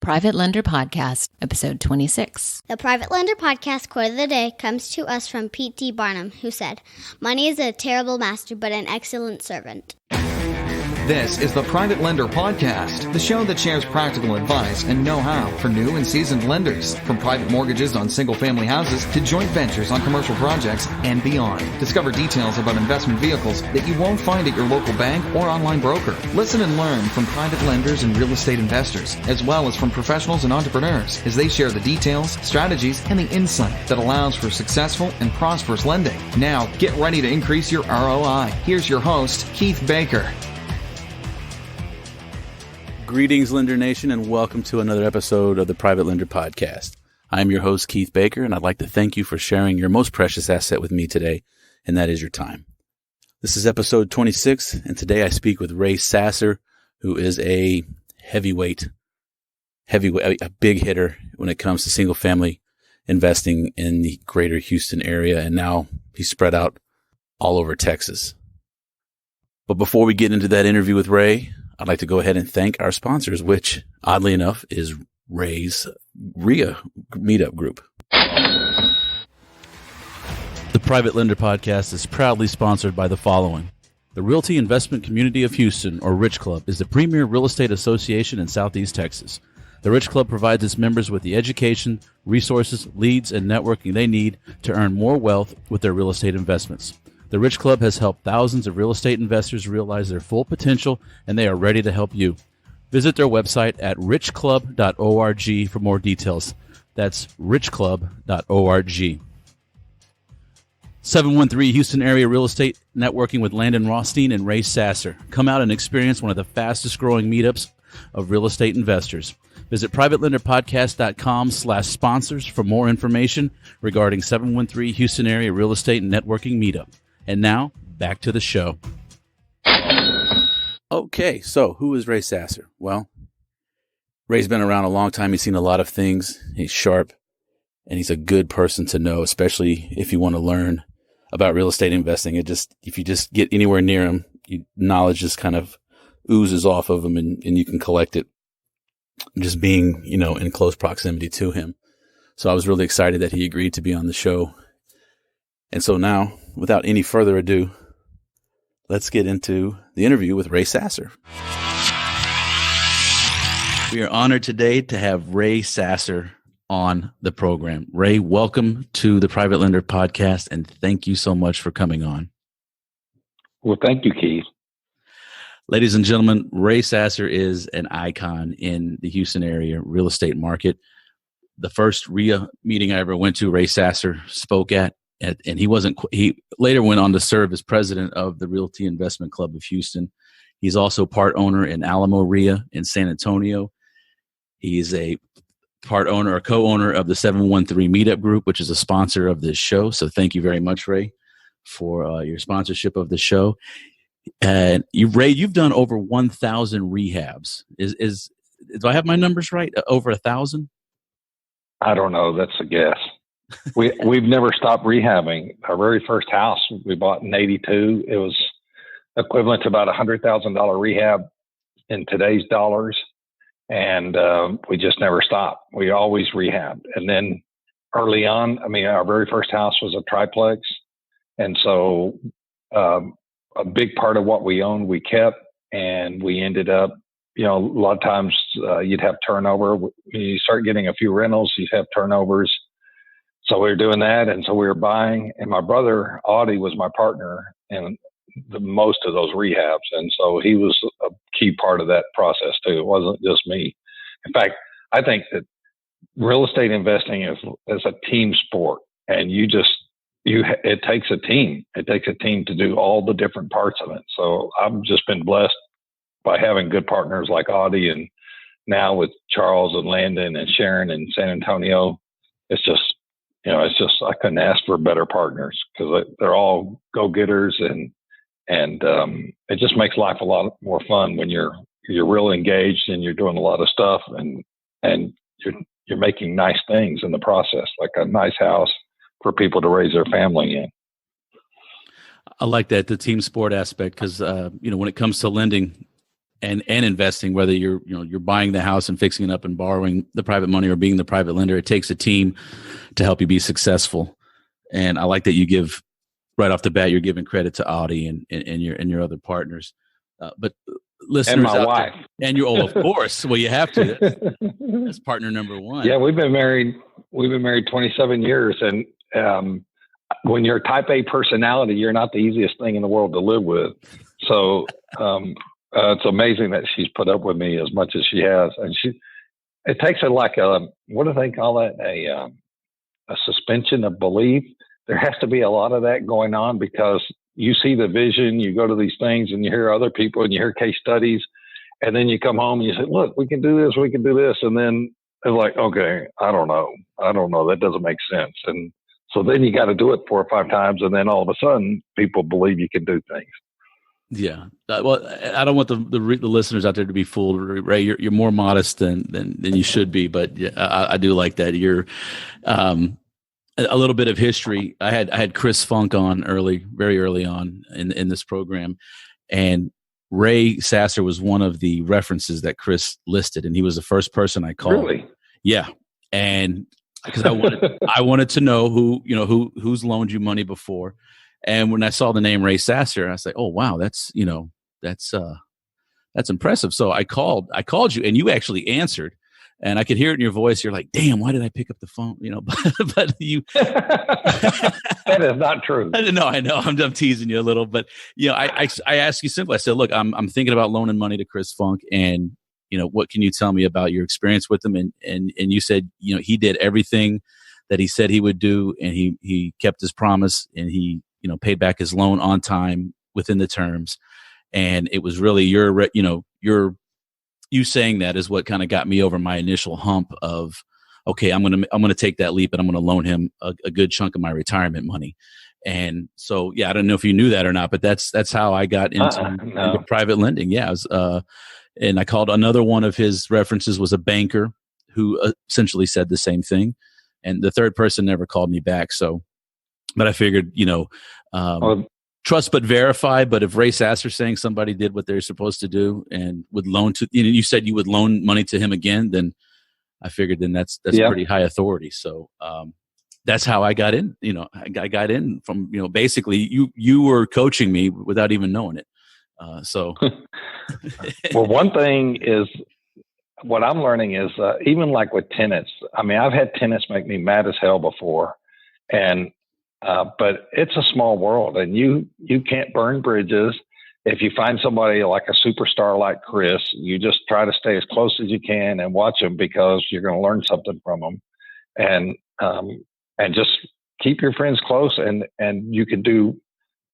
Private Lender Podcast, Episode 26. The Private Lender Podcast quote of the day comes to us from P.T. Barnum, who said, "Money is a terrible master, but an excellent servant." This is the Private Lender Podcast, the show that shares practical advice and know-how for new and seasoned lenders, from private mortgages on single-family houses to joint ventures on commercial projects and beyond. Discover details about investment vehicles that you won't find at your local bank or online broker. Listen and learn from private lenders and real estate investors, as well as from professionals and entrepreneurs, as they share the details, strategies, and the insight that allows for successful and prosperous lending. Now, get ready to increase your ROI. Here's your host, Keith Baker. Greetings, Lender Nation, and welcome to another episode of the Private Lender Podcast. I'm your host, Keith Baker, and I'd like to thank you for sharing your most precious asset with me today, and that is your time. This is episode 26, and today I speak with Ray Sasser, who is a heavyweight, a big hitter when it comes to single-family investing in the greater Houston area, and now he's spread out all over Texas. But before we get into that interview with Ray, I'd like to go ahead and thank our sponsors, which, oddly enough, is Ray's REIA meetup group. The Private Lender Podcast is proudly sponsored by the following. The Realty Investment Community of Houston, or Rich Club, is the premier real estate association in Southeast Texas. The Rich Club provides its members with the education, resources, leads, and networking they need to earn more wealth with their real estate investments. The Rich Club has helped thousands of real estate investors realize their full potential, and they are ready to help you. Visit their website at richclub.org for more details. That's richclub.org. 713 Houston Area Real Estate Networking with Landon Rothstein and Ray Sasser. Come out and experience one of the fastest growing meetups of real estate investors. Visit privatelenderpodcast.com/sponsors for more information regarding 713 Houston Area Real Estate Networking Meetup. And now, back to the show. Okay, so who is Ray Sasser? Well, Ray's been around a long time. He's seen a lot of things. He's sharp, and he's a good person to know, especially if you want to learn about real estate investing. If you just get anywhere near him, knowledge just kind of oozes off of him, and you can collect it just being, in close proximity to him. So I was really excited that he agreed to be on the show. And so now, without any further ado, let's get into the interview with Ray Sasser. We are honored today to have Ray Sasser on the program. Ray, welcome to the Private Lender Podcast, and thank you so much for coming on. Well, thank you, Keith. Ladies and gentlemen, Ray Sasser is an icon in the Houston area real estate market. The first REIA meeting I ever went to, Ray Sasser spoke at, and he later went on to serve as president of the Realty Investment Club of Houston. He's also part owner in Alamo REIA in San Antonio. He's a part owner or co-owner of the 713 Meetup Group, which is a sponsor of this show. So thank you very much, Ray, for your sponsorship of the show. And Ray, you've done over 1,000 rehabs. Do I have my numbers right? Over 1,000? I don't know. That's a guess. We've never stopped rehabbing. Our very first house we bought in '82. It was equivalent to about $100,000 rehab in today's dollars, and we just never stopped. We always rehabbed. And then early on, our very first house was a triplex, and so a big part of what we owned we kept, and we ended up. A lot of times you'd have turnover. When you start getting a few rentals, you'd have turnovers. So we were doing that, and so we were buying. And my brother, Audie, was my partner in most of those rehabs. And so he was a key part of that process, too. It wasn't just me. In fact, I think that real estate investing is a team sport. And it takes a team. It takes a team to do all the different parts of it. So I've just been blessed by having good partners like Audie, and now with Charles and Landon and Sharon in San Antonio. It's just I couldn't ask for better partners because they're all go-getters, and it just makes life a lot more fun when you're really engaged and you're doing a lot of stuff, and you're making nice things in the process, like a nice house for people to raise their family in. I like that, the team sport aspect, because when it comes to lending, and investing, whether you're buying the house and fixing it up and borrowing the private money or being the private lender, it takes a team to help you be successful. And I like that you give right off the bat, you're giving credit to Audie and your other partners. But listeners and my out wife there, and of course, well, you have to. That's partner number one. Yeah, we've been married 27 years, and when you're a type A personality, you're not the easiest thing in the world to live with. So it's amazing that she's put up with me as much as she has. And it takes what do they call it? A suspension of belief. There has to be a lot of that going on, because you see the vision, you go to these things and you hear other people and you hear case studies, and then you come home and you say, look, we can do this. And then it's like, okay, I don't know. That doesn't make sense. And so then you got to do it 4 or 5 times. And then all of a sudden people believe you can do things. Yeah. Well, I don't want the listeners out there to be fooled, Ray. You're more modest than you should be, but yeah, I do like that. You're, a little bit of history. I had Chris Funk on very early on in this program, and Ray Sasser was one of the references that Chris listed, and he was the first person I called. Really? Yeah. And because I wanted to know who's loaned you money before. And when I saw the name Ray Sasser, I said, "Oh wow, that's impressive." So I called you, and you actually answered, and I could hear it in your voice. You're like, "Damn, why did I pick up the phone?" But you that is not true. No, I know. I'm teasing you a little, but I asked you simply. I said, "Look, I'm thinking about loaning money to Chris Funk, and what can you tell me about your experience with him?" And you said, he did everything that he said he would do, and he kept his promise, and he paid back his loan on time within the terms. And it was really you saying that is what kind of got me over my initial hump of, okay, I'm going to take that leap, and I'm going to loan him a good chunk of my retirement money. And so, yeah, I don't know if you knew that or not, but that's how I got into private lending. Yeah. And I called another one of his references was a banker who essentially said the same thing. And the third person never called me back. So, but I figured, trust but verify. But if Ray Sasser's saying somebody did what they're supposed to do and would loan to, you said you would loan money to him again, then I figured then that's pretty high authority. So that's how I got in. I got in from basically you were coaching me without even knowing it. So, well, one thing is what I'm learning is even like with tenants. I mean, I've had tenants make me mad as hell before, but it's a small world, and you can't burn bridges. If you find somebody like a superstar like Chris, you just try to stay as close as you can and watch them, because you're going to learn something from them, and just keep your friends close. And you can do.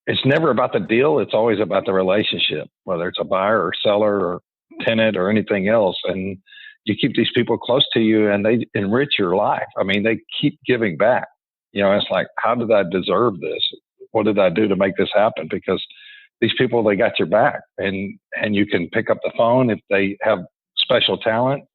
It's never about the deal. It's always about the relationship, whether it's a buyer or seller or tenant or anything else. And you keep these people close to you, and they enrich your life. I mean, they keep giving back. It's like, how did I deserve this? What did I do to make this happen? Because these people, they got your back, and you can pick up the phone if they have special talent.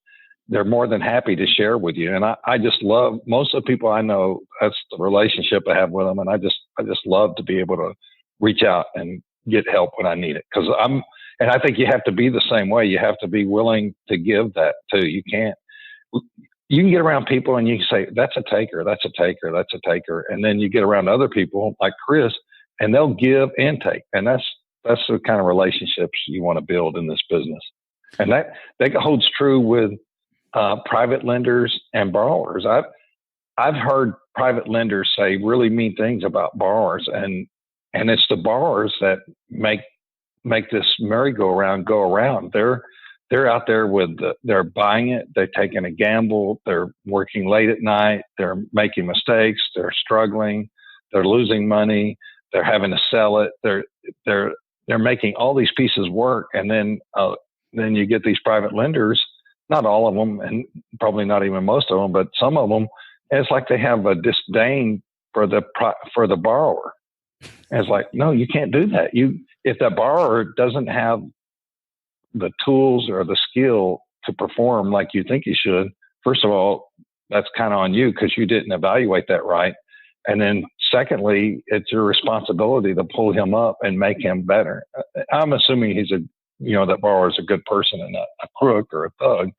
They're more than happy to share with you. And I just love, most of the people I know, that's the relationship I have with them. And I just love to be able to reach out and get help when I need it. And I think you have to be the same way. You have to be willing to give that too. You can get around people and you can say, that's a taker, that's a taker, that's a taker. And then you get around other people like Chris, and they'll give and take. And that's the kind of relationships you want to build in this business. And that holds true with private lenders and borrowers. I've heard private lenders say really mean things about borrowers, and it's the borrowers that make this merry-go-round go around. They're out there they're buying it. They're taking a gamble. They're working late at night. They're making mistakes. They're struggling. They're losing money. They're having to sell it. They're making all these pieces work. And then you get these private lenders, not all of them, and probably not even most of them, but some of them, it's like they have a disdain for the borrower. And it's like, no, you can't do that. If the borrower doesn't have the tools or the skill to perform like you think he should, first of all, that's kind of on you because you didn't evaluate that right. And then secondly, it's your responsibility to pull him up and make him better. I'm assuming he's a that borrower is a good person and not a crook or a thug.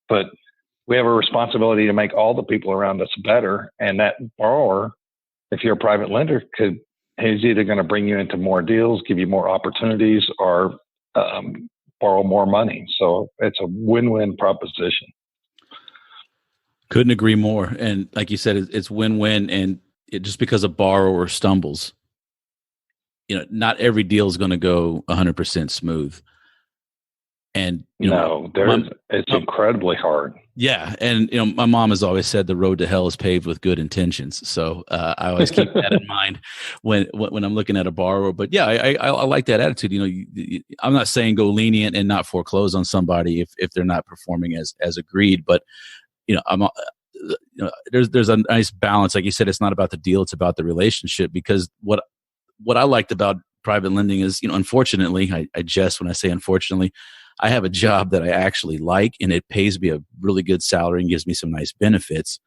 But we have a responsibility to make all the people around us better. And that borrower, if you're a private lender, he's either going to bring you into more deals, give you more opportunities, or borrow more money. So it's a win-win proposition. Couldn't agree more. And like you said, it's win-win. And just because a borrower stumbles, not every deal is going to go 100% smooth. And it's incredibly hard. Yeah, and my mom has always said the road to hell is paved with good intentions. So I always keep that in mind when I'm looking at a borrower. But yeah, I like that attitude. I'm not saying go lenient and not foreclose on somebody if they're not performing as agreed. But there's a nice balance. Like you said, it's not about the deal; it's about the relationship. Because what I liked about private lending is, unfortunately, I jest when I say unfortunately, I have a job that I actually like, and it pays me a really good salary and gives me some nice benefits,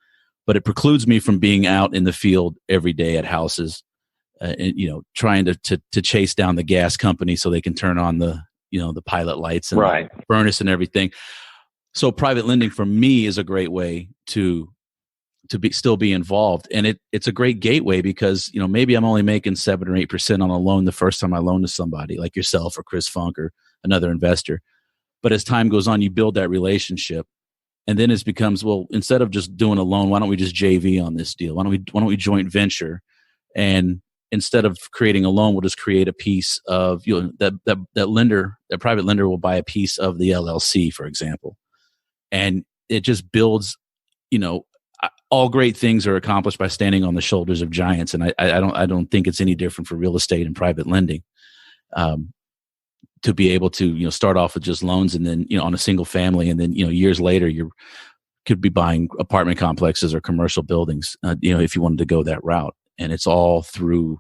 but it precludes me from being out in the field every day at houses, and trying to chase down the gas company so they can turn on the pilot lights and the furnace and everything. So private lending for me is a great way to still be involved, and it's a great gateway because maybe I'm only making 7 or 8% on a loan the first time I loan to somebody like yourself or Chris Funk or another investor. But as time goes on, you build that relationship, and then it becomes, well, instead of just doing a loan, why don't we just JV on this deal? Why don't we joint venture? And instead of creating a loan, we'll just create a piece of that private lender will buy a piece of the LLC, for example, and it just builds. All great things are accomplished by standing on the shoulders of giants, and I don't think it's any different for real estate and private lending. To be able to start off with just loans, and then on a single family, and then years later you could be buying apartment complexes or commercial buildings, if you wanted to go that route. And it's all through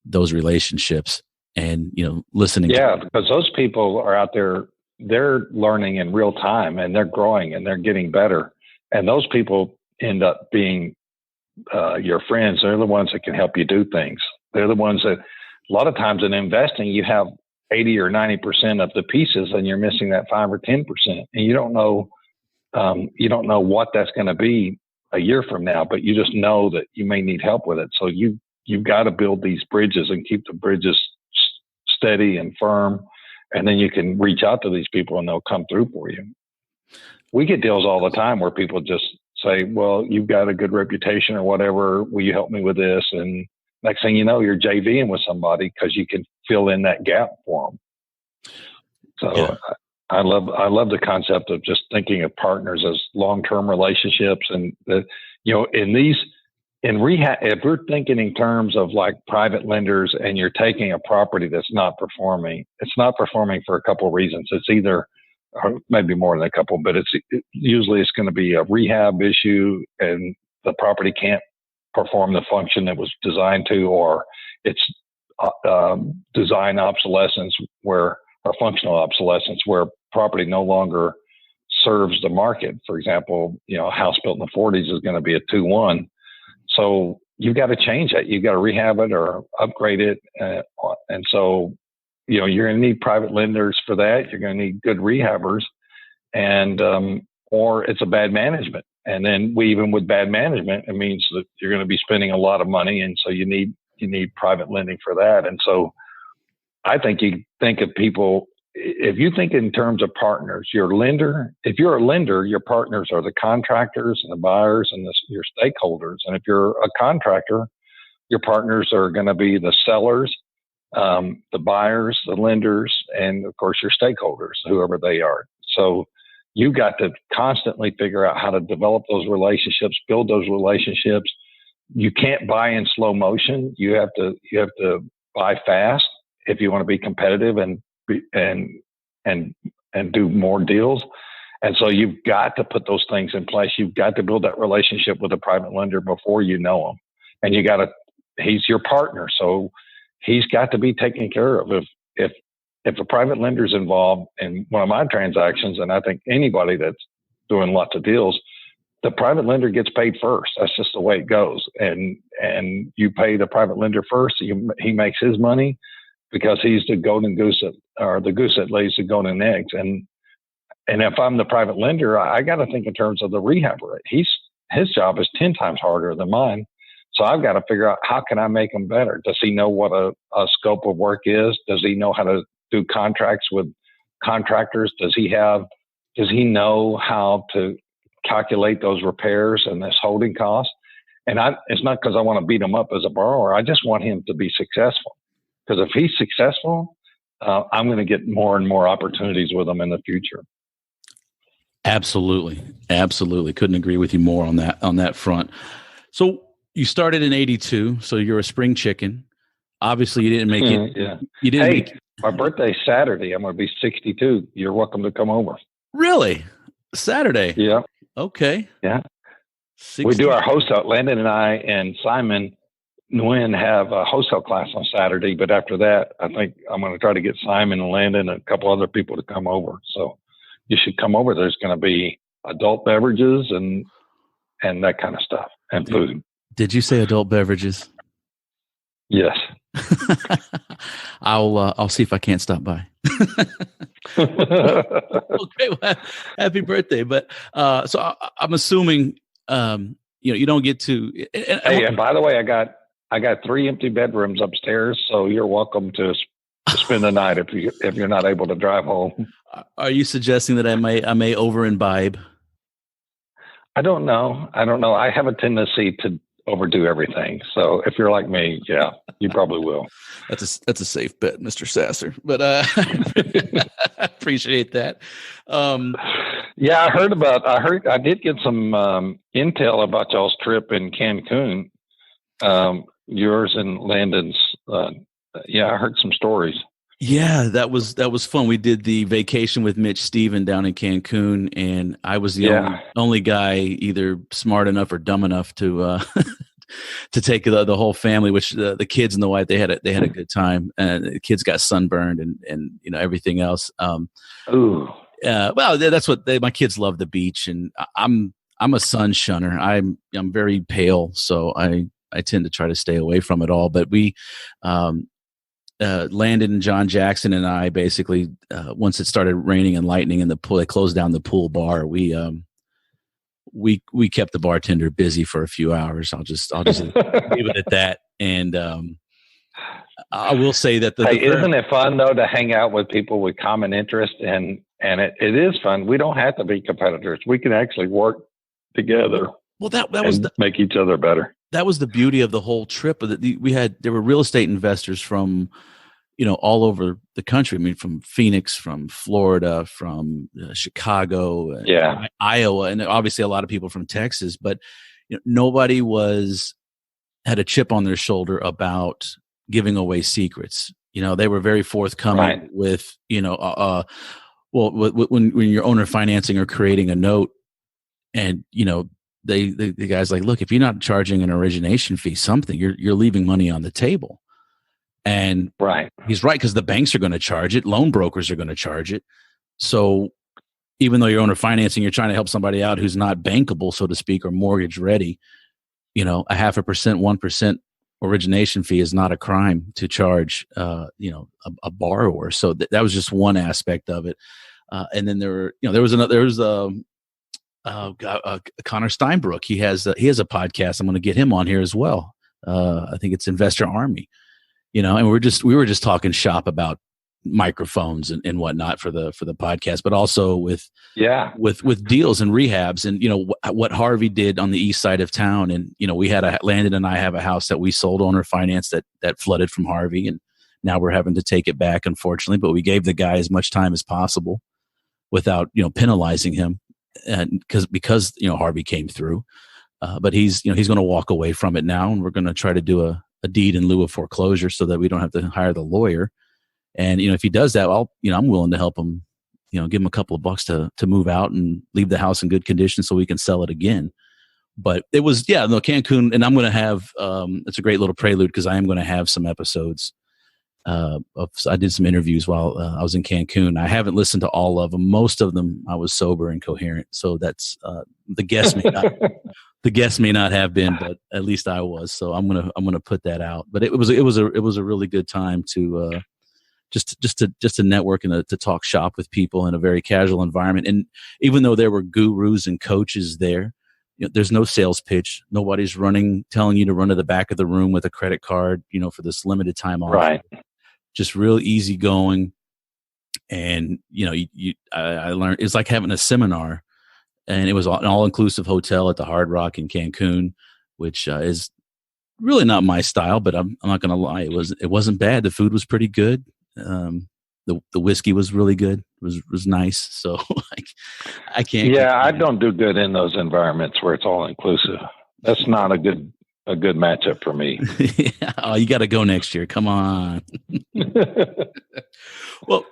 those relationships and listening. Yeah, because those people are out there, they're learning in real time, and they're growing and they're getting better. And those people end up being your friends. They're the ones that can help you do things. They're the ones that a lot of times in investing, you have 80 or 90% of the pieces, and you're missing that 5 or 10%. And you don't know what that's going to be a year from now, but you just know that you may need help with it. So you've got to build these bridges and keep the bridges steady and firm. And then you can reach out to these people and they'll come through for you. We get deals all the time where people just say, well, you've got a good reputation or whatever. Will you help me with this? And next thing you know, you're JVing with somebody because you can fill in that gap for them. So yeah. I love the concept of just thinking of partners as long-term relationships. And in rehab, if we're thinking in terms of like private lenders and you're taking a property that's not performing, it's not performing for a couple of reasons. It's either, or maybe more than a couple, but usually it's going to be a rehab issue and the property can't perform the function it was designed to, or it's design obsolescence or functional obsolescence where property no longer serves the market. For example, a house built in the 40s is going to be a 2-1. So you've got to change it. You've got to rehab it or upgrade it. And so, you're going to need private lenders for that. You're going to need good rehabbers, and or it's a bad management. And then even with bad management, it means that you're going to be spending a lot of money. And so you need private lending for that. And so I think you think of people, if you think in terms of partners, if you're a lender, your partners are the contractors and the buyers and your stakeholders. And if you're a contractor, your partners are going to be the sellers, the buyers, the lenders, and of course your stakeholders, whoever they are. So you've got to constantly figure out how to develop those relationships, build those relationships. You can't buy in slow motion. You have to buy fast if you want to be competitive and do more deals. And so you've got to put those things in place. You've got to build that relationship with a private lender before you know him. And he's your partner. So he's got to be taken care of. If a private lender is involved in one of my transactions, and I think anybody that's doing lots of deals, the private lender gets paid first. That's just the way it goes. And you pay the private lender first. He makes his money. because he's the golden goose or the goose that lays the golden eggs. And if I'm the private lender, I got to think in terms of the rehabber. His job is 10 times harder than mine. So I've got to figure out, how can I make him better? Does he know what a scope of work is? Does he know how to do contracts with contractors? Does he know how to calculate those repairs and this holding cost? And it's not because I want to beat him up as a borrower. I just want him to be successful. Because if he's successful, I'm going to get more and more opportunities with him in the future. Absolutely. Couldn't agree with you more on that front. So you started in 82, so you're a spring chicken. Obviously, you didn't make it. Yeah. You didn't. My birthday's Saturday. I'm going to be 62. You're welcome to come over. Really? Saturday? Yeah. Okay. Yeah. 60. We do our wholesale. Landon and I and Simon Nguyen have a wholesale class on Saturday, but after that, I think I'm going to try to get Simon and Landon and a couple other people to come over. So you should come over. There's going to be adult beverages and that kind of stuff, and food. Did you say adult beverages? Yes. I'll see if I can't stop by. Okay, well, happy birthday! But so I'm assuming you don't get to. And by the way, I got 3 empty bedrooms upstairs, so you're welcome to spend the night if you're not able to drive home. Are you suggesting that I may over imbibe? I don't know. I have a tendency to overdo everything. So if you're like me, yeah, you probably will. That's a safe bet, Mr. Sasser. But I appreciate that. Yeah, I did get some intel about y'all's trip in Cancun. Yours and Landon's. I heard some stories. Yeah, that was fun. We did the vacation with Mitch Steven down in Cancun, and I was the only guy either smart enough or dumb enough to to take the whole family. Which the kids and the wife, they had a good time, and the kids got sunburned and everything else. Ooh. Well, that's what my kids love, the beach, and I'm a sun shunner. I'm very pale, so I tend to try to stay away from it all. But we. Landon and John Jackson and I basically, once it started raining and lightning in the pool, they closed down the pool bar. We kept the bartender busy for a few hours. I'll just leave it at that. And I will say that isn't it fun though to hang out with people with common interest? And it is fun. We don't have to be competitors. We can actually work together. Well, that was make each other better. That was the beauty of the whole trip. There were real estate investors from, all over the country. I mean, from Phoenix, from Florida, from Chicago, Iowa, and obviously a lot of people from Texas. But nobody had a chip on their shoulder about giving away secrets. They were very forthcoming with, when you're owner financing or creating a note, and the guy's like, look, if you're not charging an origination fee, something, you're leaving money on the table. And he's right, because the banks are going to charge it. Loan brokers are going to charge it. So even though you're owner financing, you're trying to help somebody out who's not bankable, so to speak, or mortgage ready, a 0.5%, 1% origination fee is not a crime to charge, a borrower. So that was just one aspect of it. And then there was Connor Steinbrook. He has a podcast. I'm going to get him on here as well. I think it's Investor Army, and we were just talking shop about microphones and whatnot for the podcast, but also with deals and rehabs and, what Harvey did on the east side of town. And, Landon and I have a house that we sold owner finance that flooded from Harvey. And now we're having to take it back, unfortunately, but we gave the guy as much time as possible without, penalizing him. And because Harvey came through, but he's going to walk away from it now, and we're going to try to do a deed in lieu of foreclosure so that we don't have to hire the lawyer. And if he does that, I'm willing to help him, give him a couple of bucks to move out and leave the house in good condition so we can sell it again. But it was Cancun, and I'm going to have it's a great little prelude because I am going to have some episodes. I did some interviews while I was in Cancun. I haven't listened to all of them. Most of them I was sober and coherent. So that's the guest may not have been, but at least I was. So I'm gonna put that out. But it was a really good time to just to network and to talk shop with people in a very casual environment. And even though there were gurus and coaches there, there's no sales pitch. Nobody's telling you to run to the back of the room with a credit card, for this limited time offer. Right. Just real easy going. And, I learned it's like having a seminar, and it was an all-inclusive hotel at the Hard Rock in Cancun, which is really not my style, but I'm not going to lie. It wasn't bad. The food was pretty good. The whiskey was really good. It was nice. So I can't. Yeah, I don't do good in those environments where it's all inclusive. That's not a good matchup for me. Yeah. Oh, you got to go next year. Come on. Well,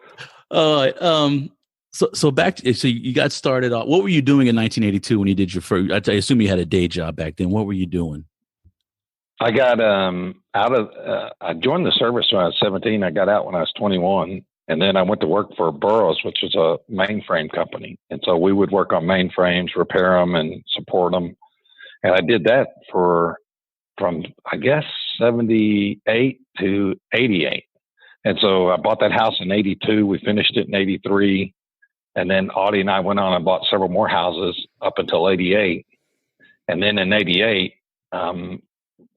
so you got started off. What were you doing in 1982 when you did your first? I assume you had a day job back then. What were you doing? I got I joined the service when I was 17. I got out when I was 21. And then I went to work for Burroughs, which was a mainframe company. And so we would work on mainframes, repair them and support them. And I did that from, I guess, 78 to 88. And so I bought that house in 82. We finished it in 83. And then Audie and I went on and bought several more houses up until 88. And then in 88,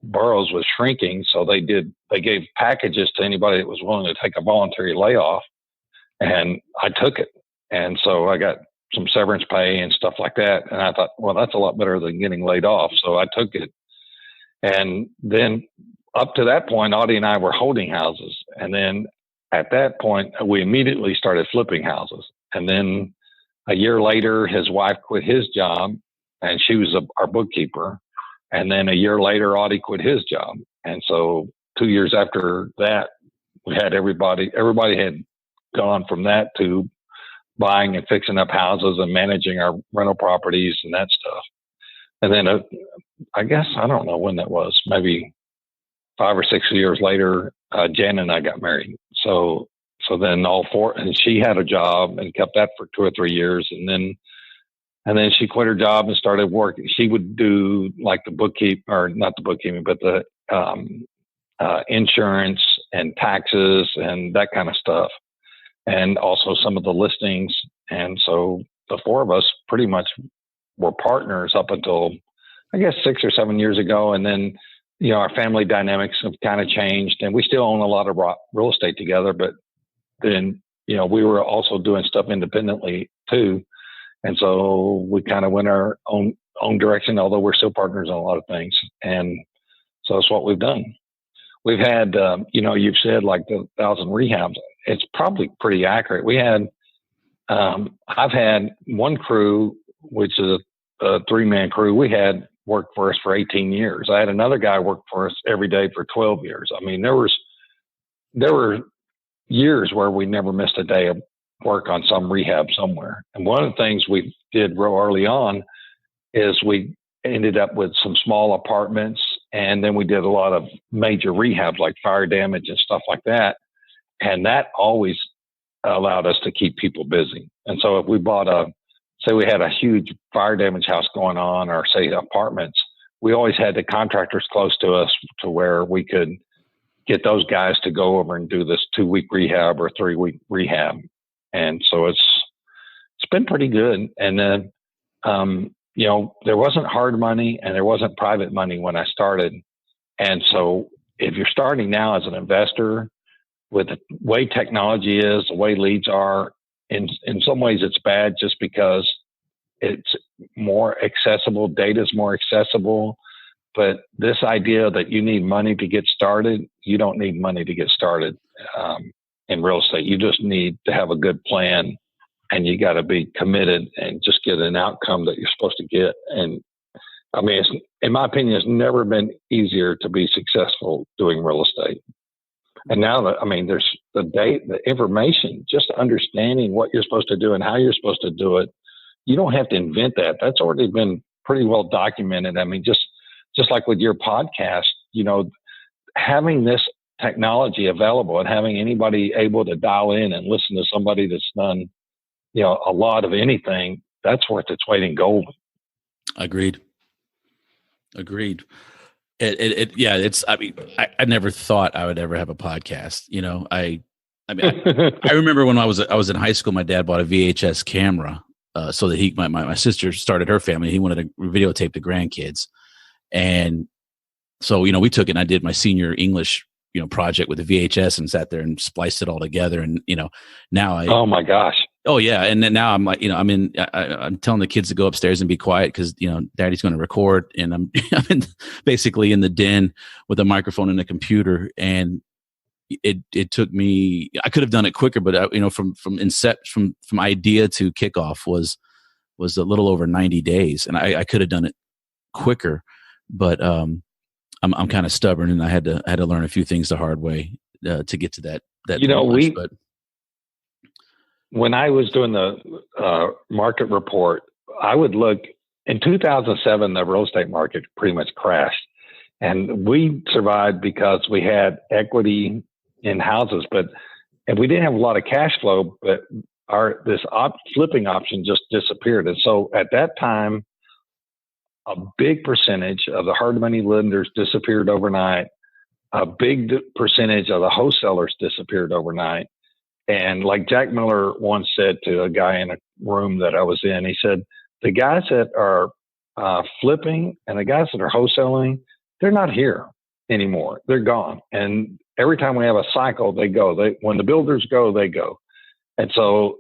Burroughs was shrinking. So they gave packages to anybody that was willing to take a voluntary layoff. And I took it. And so I got some severance pay and stuff like that. And I thought, well, that's a lot better than getting laid off. So I took it. And then up to that point, Audie and I were holding houses. And then at that point, we immediately started flipping houses. And then a year later, his wife quit his job, and she was our bookkeeper. And then a year later, Audie quit his job. And so 2 years after that, we had everybody had gone from that to buying and fixing up houses and managing our rental properties and that stuff. And then I guess, I don't know when that was, maybe 5 or 6 years later, Jan and I got married. So then all four, and she had a job and kept that for 2 or 3 years. And then she quit her job and started working. She would do like the bookkeeping, or not the bookkeeping, but the insurance and taxes and that kind of stuff. And also some of the listings. And so the four of us pretty much were partners up until, I guess, 6 or 7 years ago. And then, our family dynamics have kind of changed, and we still own a lot of real estate together, but then, we were also doing stuff independently too. And so we kind of went our own direction, although we're still partners on a lot of things. And so that's what we've done. We've had, you've said like the 1,000 rehabs. It's probably pretty accurate. We had, I've had one crew, which is a 3-man crew. We had worked for us for 18 years. I had another guy work for us every day for 12 years. I mean, there were years where we never missed a day of work on some rehab somewhere. And one of the things we did real early on is we ended up with some small apartments, and then we did a lot of major rehabs like fire damage and stuff like that. And that always allowed us to keep people busy. And so if we say we had a huge fire damage house going on, or say apartments, we always had the contractors close to us to where we could get those guys to go over and do this 2-week rehab or 3-week rehab. And so it's been pretty good. And then, there wasn't hard money and there wasn't private money when I started. And so if you're starting now as an investor, with the way technology is, the way leads are, in some ways it's bad just because it's more accessible, data is more accessible. But this idea that you need money to get started, you don't need money to get started in real estate. You just need to have a good plan, and you got to be committed and just get an outcome that you're supposed to get. And I mean, in my opinion, it's never been easier to be successful doing real estate. And now that, there's the information, just understanding what you're supposed to do and how you're supposed to do it. You don't have to invent that. That's already been pretty well documented. I mean, just like with your podcast, having this technology available and having anybody able to dial in and listen to somebody that's done, a lot of anything, that's worth its weight in gold. Agreed. I never thought I would ever have a podcast. I I mean, I remember when I was in high school, my dad bought a VHS camera so that my sister started her family. He wanted to videotape the grandkids. And so, we took it and I did my senior English, project with the VHS and sat there and spliced it all together. And, now oh my gosh. Oh yeah. And then now I'm like, I'm telling the kids to go upstairs and be quiet because, daddy's going to record. And I'm basically in the den with a microphone and a computer. And it took me, I could have done it quicker, but from idea to kickoff was a little over 90 days. And I could have done it quicker, but, I'm kind of stubborn, and I had to learn a few things the hard way to get to that. When I was doing the market report, I would look in 2007. The real estate market pretty much crashed, and we survived because we had equity in houses, and we didn't have a lot of cash flow. But this flipping option just disappeared, and so at that time, a big percentage of the hard money lenders disappeared overnight. A big percentage of the wholesalers disappeared overnight. And like Jack Miller once said to a guy in a room that I was in, he said, the guys that are flipping and the guys that are wholesaling, they're not here anymore. They're gone. And every time we have a cycle, they go. When the builders go, they go. And so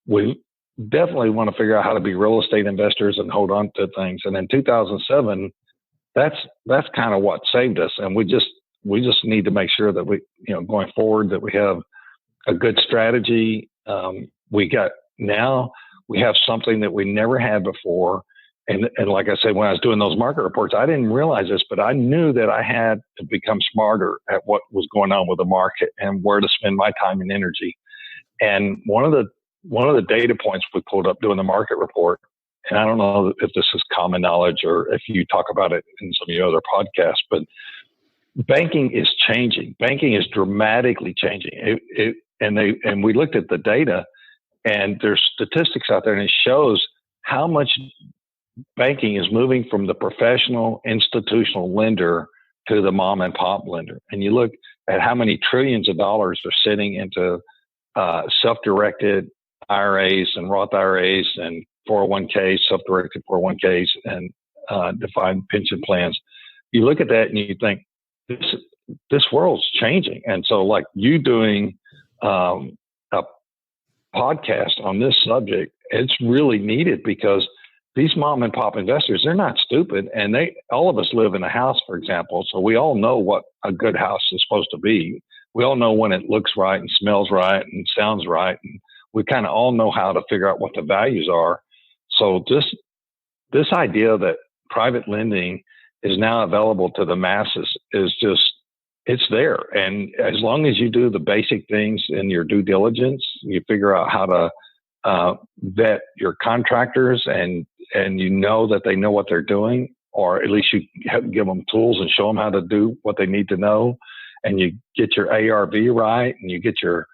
we definitely want to figure out how to be real estate investors and hold on to things. And in 2007, that's kind of what saved us. And we just need to make sure that we, going forward, that we have a good strategy. We have something that we never had before. And like I said, when I was doing those market reports, I didn't realize this, but I knew that I had to become smarter at what was going on with the market and where to spend my time and energy. And one of the data points we pulled up doing the market report, and I don't know if this is common knowledge or if you talk about it in some of your other podcasts, but banking is changing. Banking is dramatically changing. And we looked at the data, and there's statistics out there, and it shows how much banking is moving from the professional institutional lender to the mom and pop lender. And you look at how many trillions of dollars are sitting into self-directed IRAs and Roth IRAs and 401ks, self-directed 401ks, and defined pension plans. You look at that and you think, this world's changing. And so like you doing a podcast on this subject, it's really needed because these mom and pop investors, they're not stupid. And all of us live in a house, for example. So we all know what a good house is supposed to be. We all know when it looks right and smells right and sounds right. And we kind of all know how to figure out what the values are. So this idea that private lending is now available to the masses is just, it's there. And as long as you do the basic things in your due diligence, you figure out how to vet your contractors and you know that they know what they're doing, or at least you give them tools and show them how to do what they need to know. And you get your ARV right, and you get your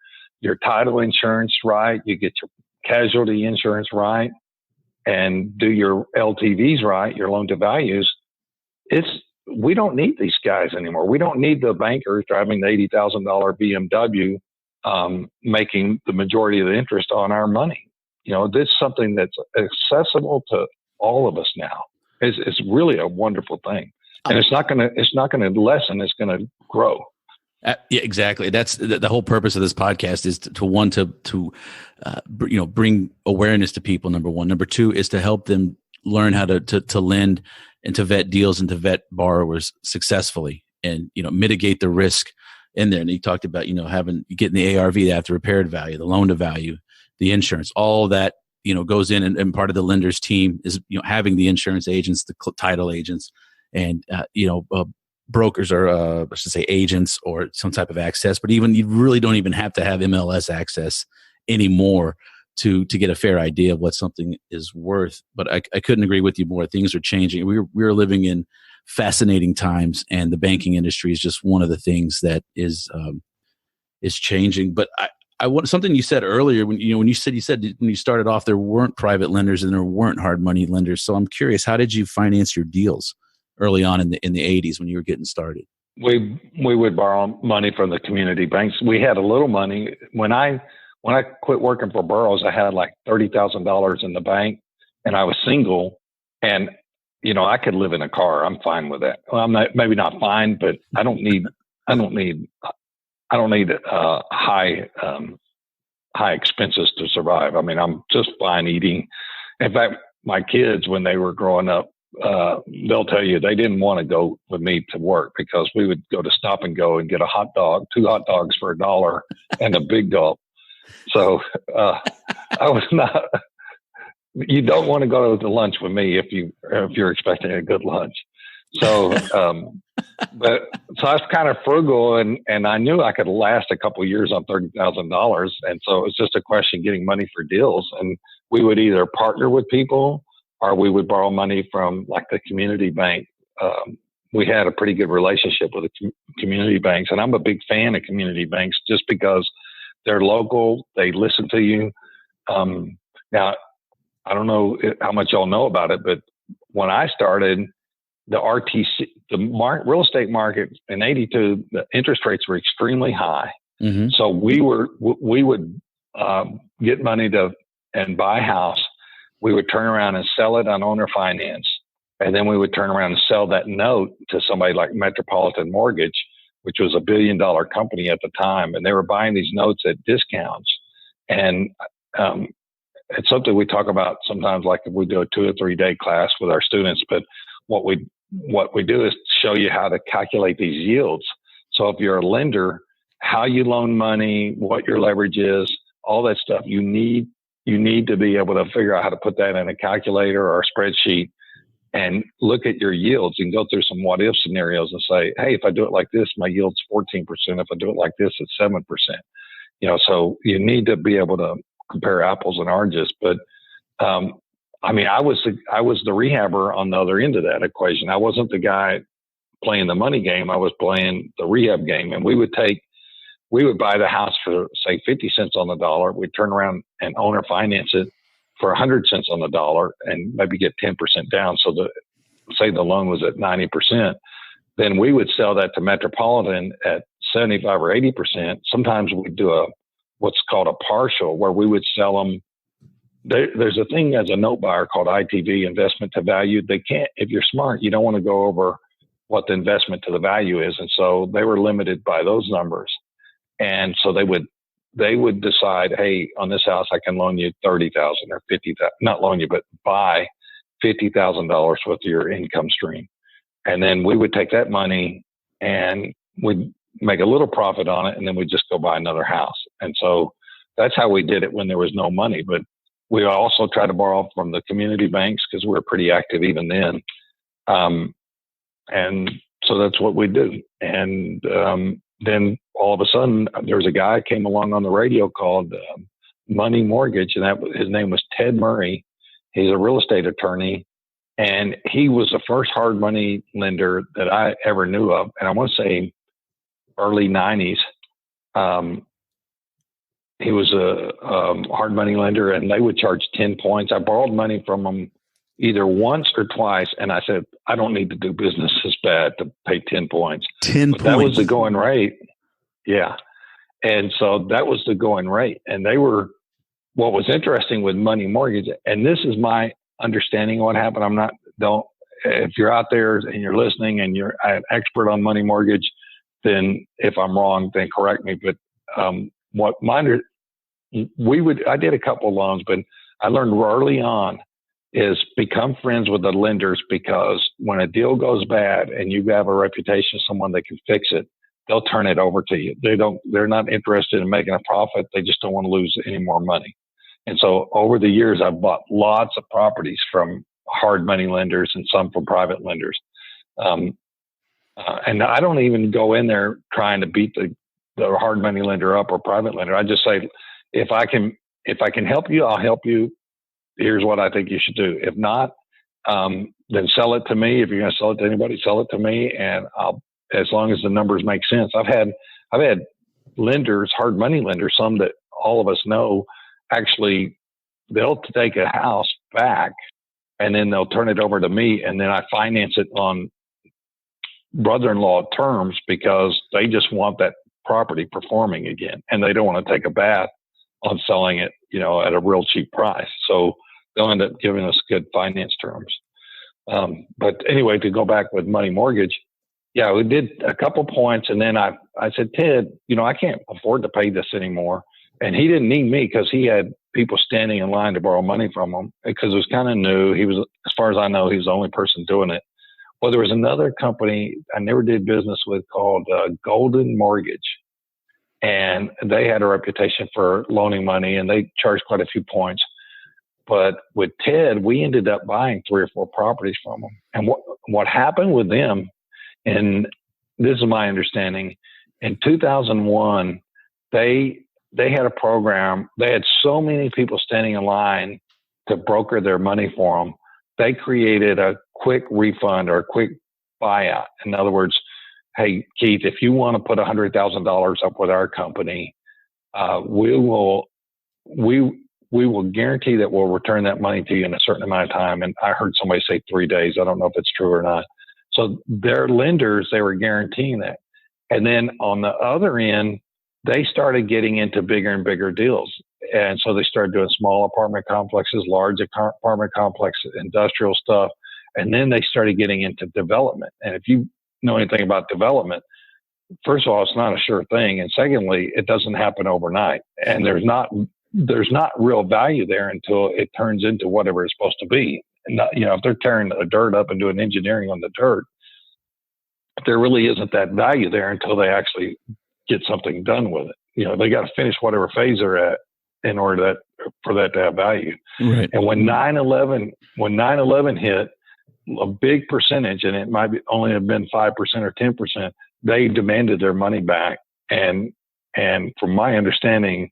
title insurance right, you get your casualty insurance right, and do your LTVs right, your loan to values. We don't need these guys anymore. We don't need the bankers driving the $80,000 BMW, making the majority of the interest on our money. This is something that's accessible to all of us now. It's really a wonderful thing, and it's not going to lessen. It's going to grow. Yeah, exactly. That's the whole purpose of this podcast is to bring awareness to people. Number one. Number two is to help them learn how to lend and to vet deals and to vet borrowers successfly and, mitigate the risk in there. And he talked about, getting the ARV, the after repaired value, the loan to value, the insurance, all that, goes in and part of the lender's team is, having the insurance agents, the title agents, and, brokers or I should say agents or some type of access, but even you really don't even have to have MLS access anymore to get a fair idea of what something is worth. But I couldn't agree with you more. Things are changing. We're living in fascinating times, and the banking industry is just one of the things that is changing. But I want something you said earlier when you said when you started off there weren't private lenders and there weren't hard money lenders. So I'm curious, how did you finance your deals early on in the 80s when you were getting started? we would borrow money from the community banks. We had a little money when I quit working for Burroughs. I had like $30,000 in the bank, and I was single, and I could live in a car. I'm fine with that. Well, I'm not, maybe not fine, but I don't need high expenses to survive. I mean, I'm just fine eating. In fact, my kids, when they were growing up, they'll tell you they didn't want to go with me to work because we would go to Stop and Go and get a hot dog, 2 hot dogs for $1 and a big gulp. So I was not. You don't want to go to lunch with me if you're expecting a good lunch. So, but so I was kind of frugal, and I knew I could last a couple of years on $30,000, and so it was just a question of getting money for deals. And we would either partner with people, or we would borrow money from like the community bank. We had a pretty good relationship with the community banks, and I'm a big fan of community banks just because they're local. They listen to you. Now, I don't know how much y'all know about it, but when I started, the RTC, real estate market in '82, the interest rates were extremely high. Mm-hmm. So we would get money and buy a house. We would turn around and sell it on owner finance, and then we would turn around and sell that note to somebody like Metropolitan Mortgage, which was $1 billion company at the time, and they were buying these notes at discounts. And it's something we talk about sometimes, like if we do a 2 or 3 day class with our students. But what we do is show you how to calculate these yields. So if you're a lender, how you loan money, what your leverage is, all that stuff, you need to be able to figure out how to put that in a calculator or a spreadsheet and look at your yields and go through some what if scenarios and say, hey, if I do it like this, my yield's 14%. If I do it like this, it's 7%. So you need to be able to compare apples and oranges. But I mean, I was the rehabber on the other end of that equation. I wasn't the guy playing the money game. I was playing the rehab game. And we would buy the house for, say, 50 cents on the dollar. We'd turn around and owner finance it for 100 cents on the dollar and maybe get 10% down. So say the loan was at 90%, then we would sell that to Metropolitan at 75 or 80%. Sometimes we'd do what's called a partial, where we would sell them. There's a thing as a note buyer called ITV, investment to value. They can't, if you're smart, you don't want to go over what the investment to the value is. And so they were limited by those numbers. And so they would decide, hey, on this house, I can loan you $30,000 or $50,000, not loan you, but buy $50,000 worth of your income stream. And then we would take that money and we'd make a little profit on it. And then we'd just go buy another house. And so that's how we did it when there was no money. But we also try to borrow from the community banks because we were pretty active even then. And so that's what we do. And then all of a sudden, there was a guy came along on the radio called Money Mortgage, and his name was Ted Murray. He's a real estate attorney, and he was the first hard money lender that I ever knew of. And I want to say early 90s. He was a hard money lender, and they would charge 10 points. I borrowed money from him either once or twice, and I said, I don't need to do business this bad to pay 10 points. 10 points. That was the going rate. Yeah. And so that was the going rate. And what was interesting with Money Mortgage, and this is my understanding of what happened. If you're out there and you're listening and you're an expert on Money Mortgage, then if I'm wrong, then correct me. But I did a couple of loans, but I learned early on is become friends with the lenders, because when a deal goes bad and you have a reputation of someone that can fix it, they'll turn it over to you. They're not interested in making a profit. They just don't want to lose any more money. And so over the years, I've bought lots of properties from hard money lenders and some from private lenders. And I don't even go in there trying to beat the hard money lender up or private lender. I just say, if I can help you, I'll help you. Here's what I think you should do. If not, then sell it to me. If you're going to sell it to anybody, sell it to me, and as long as the numbers make sense. I've had lenders, hard money lenders, some that all of us know, actually they'll take a house back and then they'll turn it over to me, and then I finance it on brother-in-law terms because they just want that property performing again, and they don't want to take a bath on selling it, at a real cheap price. So they'll end up giving us good finance terms. But anyway, to go back with money mortgage, yeah, we did a couple points, and then I said, Ted, I can't afford to pay this anymore. And he didn't need me because he had people standing in line to borrow money from him because it was kind of new. He was, as far as I know, he was the only person doing it. Well, there was another company I never did business with called Golden Mortgage. And they had a reputation for loaning money, and they charged quite a few points. But with Ted, we ended up buying 3 or 4 properties from them. And what happened with them, and this is my understanding, in 2001, they had a program. They had so many people standing in line to broker their money for them. They created a quick refund or a quick buyout. In other words, hey, Keith, if you want to put $100,000 up with our company, we will guarantee that we'll return that money to you in a certain amount of time. And I heard somebody say 3 days. I don't know if it's true or not. So their lenders, they were guaranteeing that. And then on the other end, they started getting into bigger and bigger deals. And so they started doing small apartment complexes, large apartment complexes, industrial stuff. And then they started getting into development. And if you know anything about development, first of all, it's not a sure thing. And secondly, it doesn't happen overnight. And there's not real value there until it turns into whatever it's supposed to be. And if they're tearing the dirt up and doing engineering on the dirt, there really isn't that value there until they actually get something done with it. They got to finish whatever phase they're at in order for that to have value. Right. And when 9/11 hit, a big percentage, and it might only have been 5% or 10%, they demanded their money back. And from my understanding,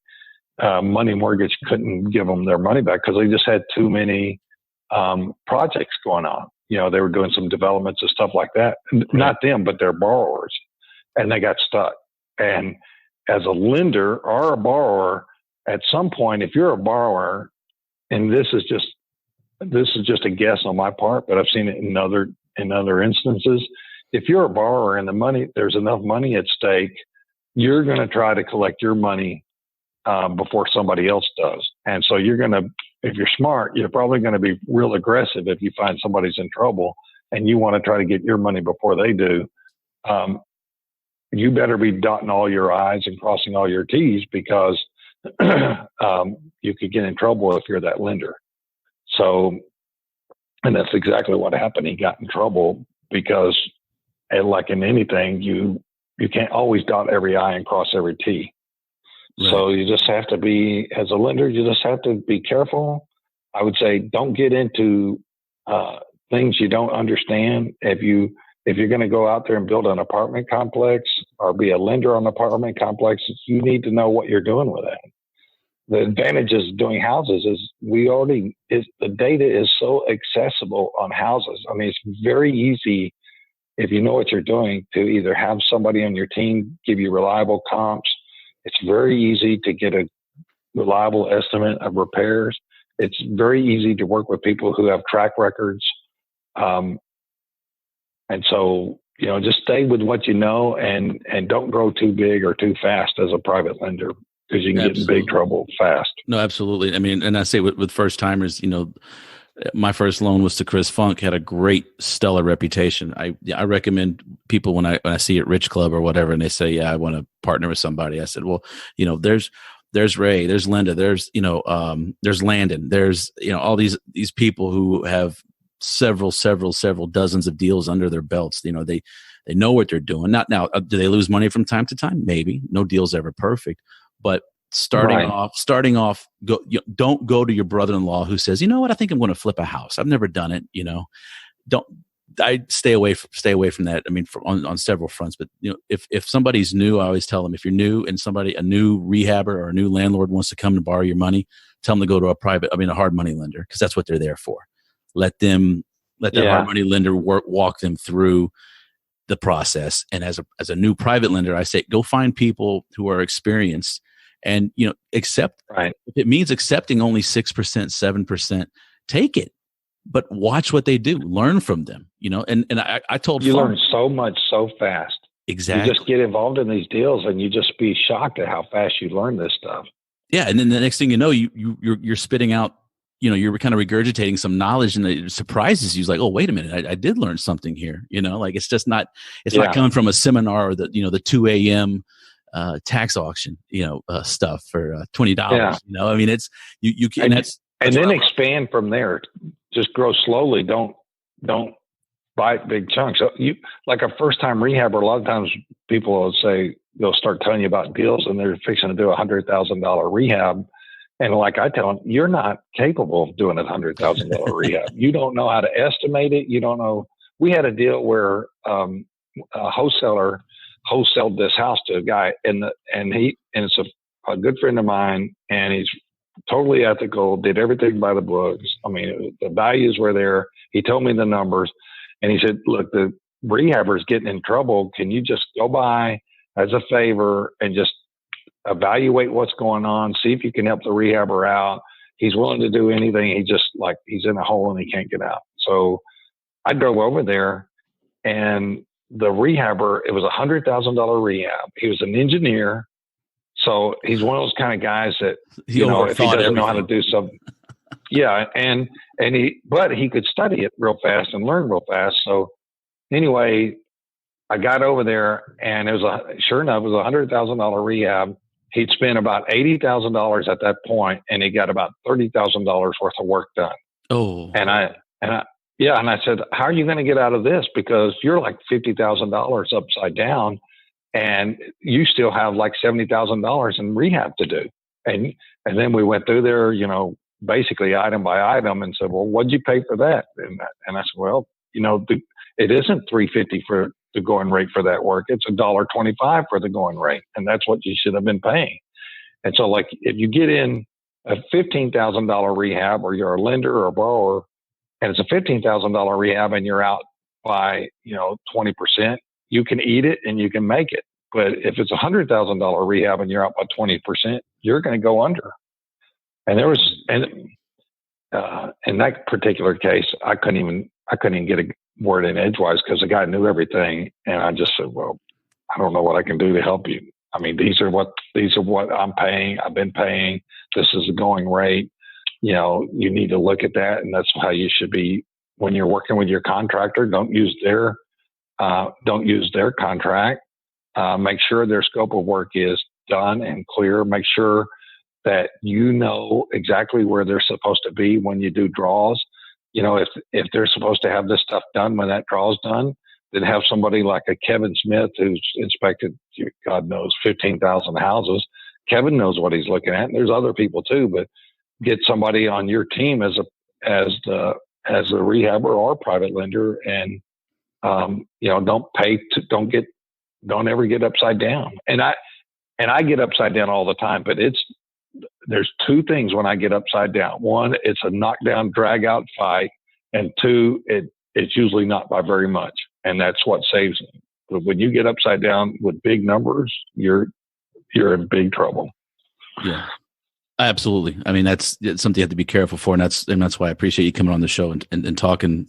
money mortgage couldn't give them their money back because they just had too many projects going on. They were doing some developments and stuff like that. Right. Not them, but their borrowers. And they got stuck. And as a lender or a borrower, at some point, if you're a borrower, and this is just a guess on my part, but I've seen it in other instances. If you're a borrower and there's enough money at stake, you're going to try to collect your money before somebody else does. And so if you're smart, you're probably going to be real aggressive if you find somebody's in trouble and you want to try to get your money before they do. You better be dotting all your I's and crossing all your T's because you could get in trouble if you're that lender. So, and that's exactly what happened. He got in trouble because, like in anything, you can't always dot every I and cross every T. Right. So you just have to be, as a lender, you just have to be careful. I would say don't get into things you don't understand. If you're going to go out there and build an apartment complex or be a lender on an apartment complex, you need to know what you're doing with that. The advantages of doing houses is the data is so accessible on houses. I mean, it's very easy if you know what you're doing to either have somebody on your team give you reliable comps. It's very easy to get a reliable estimate of repairs. It's very easy to work with people who have track records. And so, just stay with what you know and don't grow too big or too fast as a private lender because you can get in big trouble fast. No, absolutely. I mean, and I say with first timers, my first loan was to Chris Funk, had a great stellar reputation. I recommend people when I see at Rich Club or whatever, and they say, yeah, I want to partner with somebody. I said, well, there's Ray, there's Linda, there's Landon, there's, all these people who have several dozens of deals under their belts. They know what they're doing. Not now, do they lose money from time to time? Maybe. No deal's ever perfect, but starting off, don't go to your brother-in-law who says, you know what, I think I'm going to flip a house. I've never done it. I stay away from that. I mean, on several fronts, but if somebody's new, I always tell them, if you're new and a new rehabber or a new landlord wants to come to borrow your money, tell them to go to a hard money lender, because that's what they're there for. Let that hard money lender walk them through the process. And as a new private lender, I say, go find people who are experienced and, accept. Right. If it means accepting only 6%, 7%, take it. but watch what they do, learn from them, and I told you learn so much so fast. Exactly. You just get involved in these deals and you just be shocked at how fast you learn this stuff. Yeah. And then the next thing you know, you're spitting out, you're kind of regurgitating some knowledge, and it surprises you. It's like, oh, wait a minute, I did learn something here. Like it's just not, not coming from a seminar or the 2 a.m. Tax auction, stuff for $20. Yeah. I mean, it's you can, and then expand from there. Just grow slowly. Don't bite big chunks. So you, like a first time rehabber, a lot of times people will say, they'll start telling you about deals and they're fixing to do $100,000 rehab. And like I tell them, you're not capable of doing a $100,000 rehab. You don't know how to estimate it. You don't know. We had a deal where a wholesaler wholesaled this house to a guy, and it's a good friend of mine, and he's totally ethical, did everything by the books. I mean, the values were there. He told me the numbers, and he said, look, the rehabber's getting in trouble. Can you just go by as a favor and just evaluate what's going on, see if you can help the rehabber out. He's willing to do anything. He's in a hole and he can't get out. So I drove over there, and the rehabber, it was $100,000 rehab. He was an engineer. So he's one of those kind of guys that, if he doesn't know how to do something. Yeah. But he could study it real fast and learn real fast. So anyway, I got over there, and sure enough, it was $100,000 rehab. He'd spent about $80,000 at that point, and he got about $30,000 worth of work done. Oh, and I said, how are you going to get out of this? Because you're like $50,000 upside down, and you still have like $70,000 in rehab to do. And then we went through there, basically item by item, and said, well, what'd you pay for that? And I said, well, it isn't $350 for the going rate for that work. It's $1.25 for the going rate. And that's what you should have been paying. And so like, if you get in a $15,000 rehab, or you're a lender or a borrower, and it's a $15,000 rehab and you're out by, 20%, you can eat it and you can make it. But if it's a $100,000 rehab and you're out by 20%, you're going to go under. And in that particular case, I couldn't even get a word in edgewise because the guy knew everything. And I just said, well, I don't know what I can do to help you. I mean, these are what I'm paying. I've been paying. This is the going rate. You need to look at that. And that's how you should be when you're working with your contractor. Don't use their contract. Make sure their scope of work is done and clear. Make sure that you know exactly where they're supposed to be when you do draws. If they're supposed to have this stuff done when that draw's done, then have somebody like a Kevin Smith who's inspected, God knows, 15,000 houses. Kevin knows what he's looking at. And there's other people too, but get somebody on your team as a rehabber or private lender, and don't ever get upside down. And I get upside down all the time, but there's two things when I get upside down. One, it's a knockdown, drag out fight. And two, it's usually not by very much. And that's what saves me. But when you get upside down with big numbers, you're in big trouble. Yeah, absolutely. I mean, it's something you have to be careful for. And that's why I appreciate you coming on the show and talking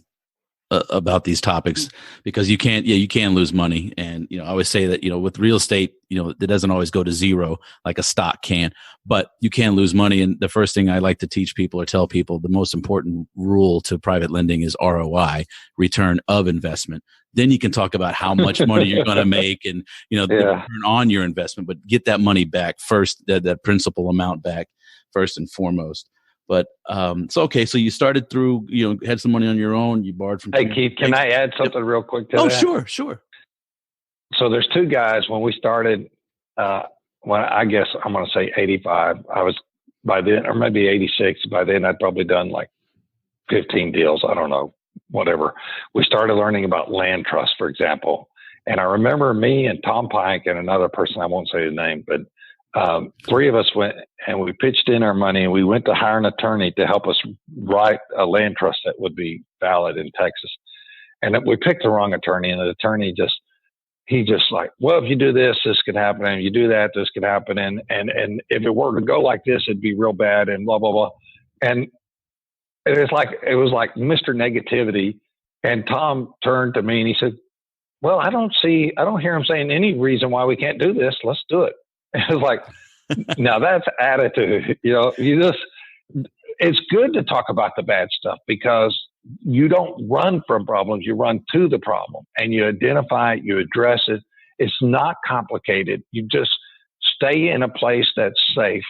about these topics, because you can lose money. And, I always say that, with real estate, it doesn't always go to zero like a stock can, but you can lose money. And the first thing I like to teach people or tell people, the most important rule to private lending is ROI, return of investment. Then you can talk about how much money you're going to make and, the return on your investment, but get that money back first, that principal amount back first and foremost. But okay. So you started through, had some money on your own. You borrowed from. Hey, Keith, can I add something real quick to that? Oh, sure. So there's two guys when we started. I guess I'm going to say 85. I was by then, or maybe 86. By then, I'd probably done like 15 deals. I don't know, whatever. We started learning about land trust, for example. And I remember me and Tom Pike and another person, I won't say his name, but three of us went and we pitched in our money, and we went to hire an attorney to help us write a land trust that would be valid in Texas. And we picked the wrong attorney, and the attorney just like, well, if you do this, this could happen. And if you do that, this could happen. And if it were to go like this, it'd be real bad and blah, blah, blah. And it was like Mr. Negativity. And Tom turned to me and he said, well, I don't hear him saying any reason why we can't do this. Let's do it. And it was like, now that's attitude. It's good to talk about the bad stuff because you don't run from problems. You run to the problem and you identify it, you address it. It's not complicated. You just stay in a place that's safe.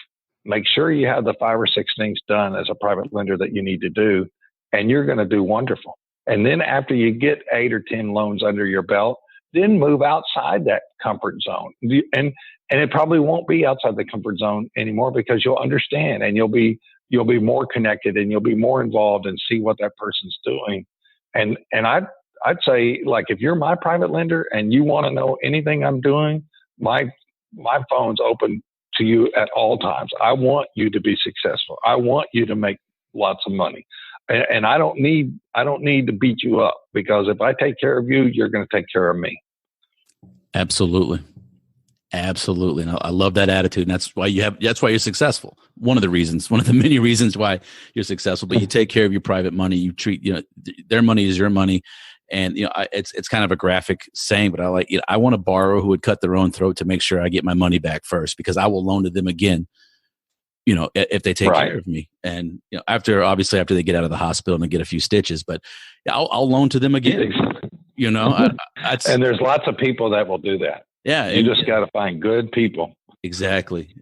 Make sure you have the 5 or 6 things done as a private lender that you need to do, and you're going to do wonderful. And then after you get 8 or 10 loans under your belt, then move outside that comfort zone. And it probably won't be outside the comfort zone anymore because you'll understand and you'll be more connected and you'll be more involved and see what that person's doing. And I'd say, like, if you're my private lender and you want to know anything I'm doing, my phone's open to you at all times. I want you to be successful. I want you to make lots of money. And I don't need to beat you up because if I take care of you, you're going to take care of me. Absolutely. Absolutely. And I love that attitude. And that's why you're successful. One of the many reasons why you're successful, but you take care of your private money. You treat, their money is your money. And, it's kind of a graphic saying, but I want a borrower who would cut their own throat to make sure I get my money back first, because I will loan to them again, if they take care of me. And, after they get out of the hospital and get a few stitches, but I'll loan to them again, and there's lots of people that will do that. Yeah. You just got to find good people. Exactly.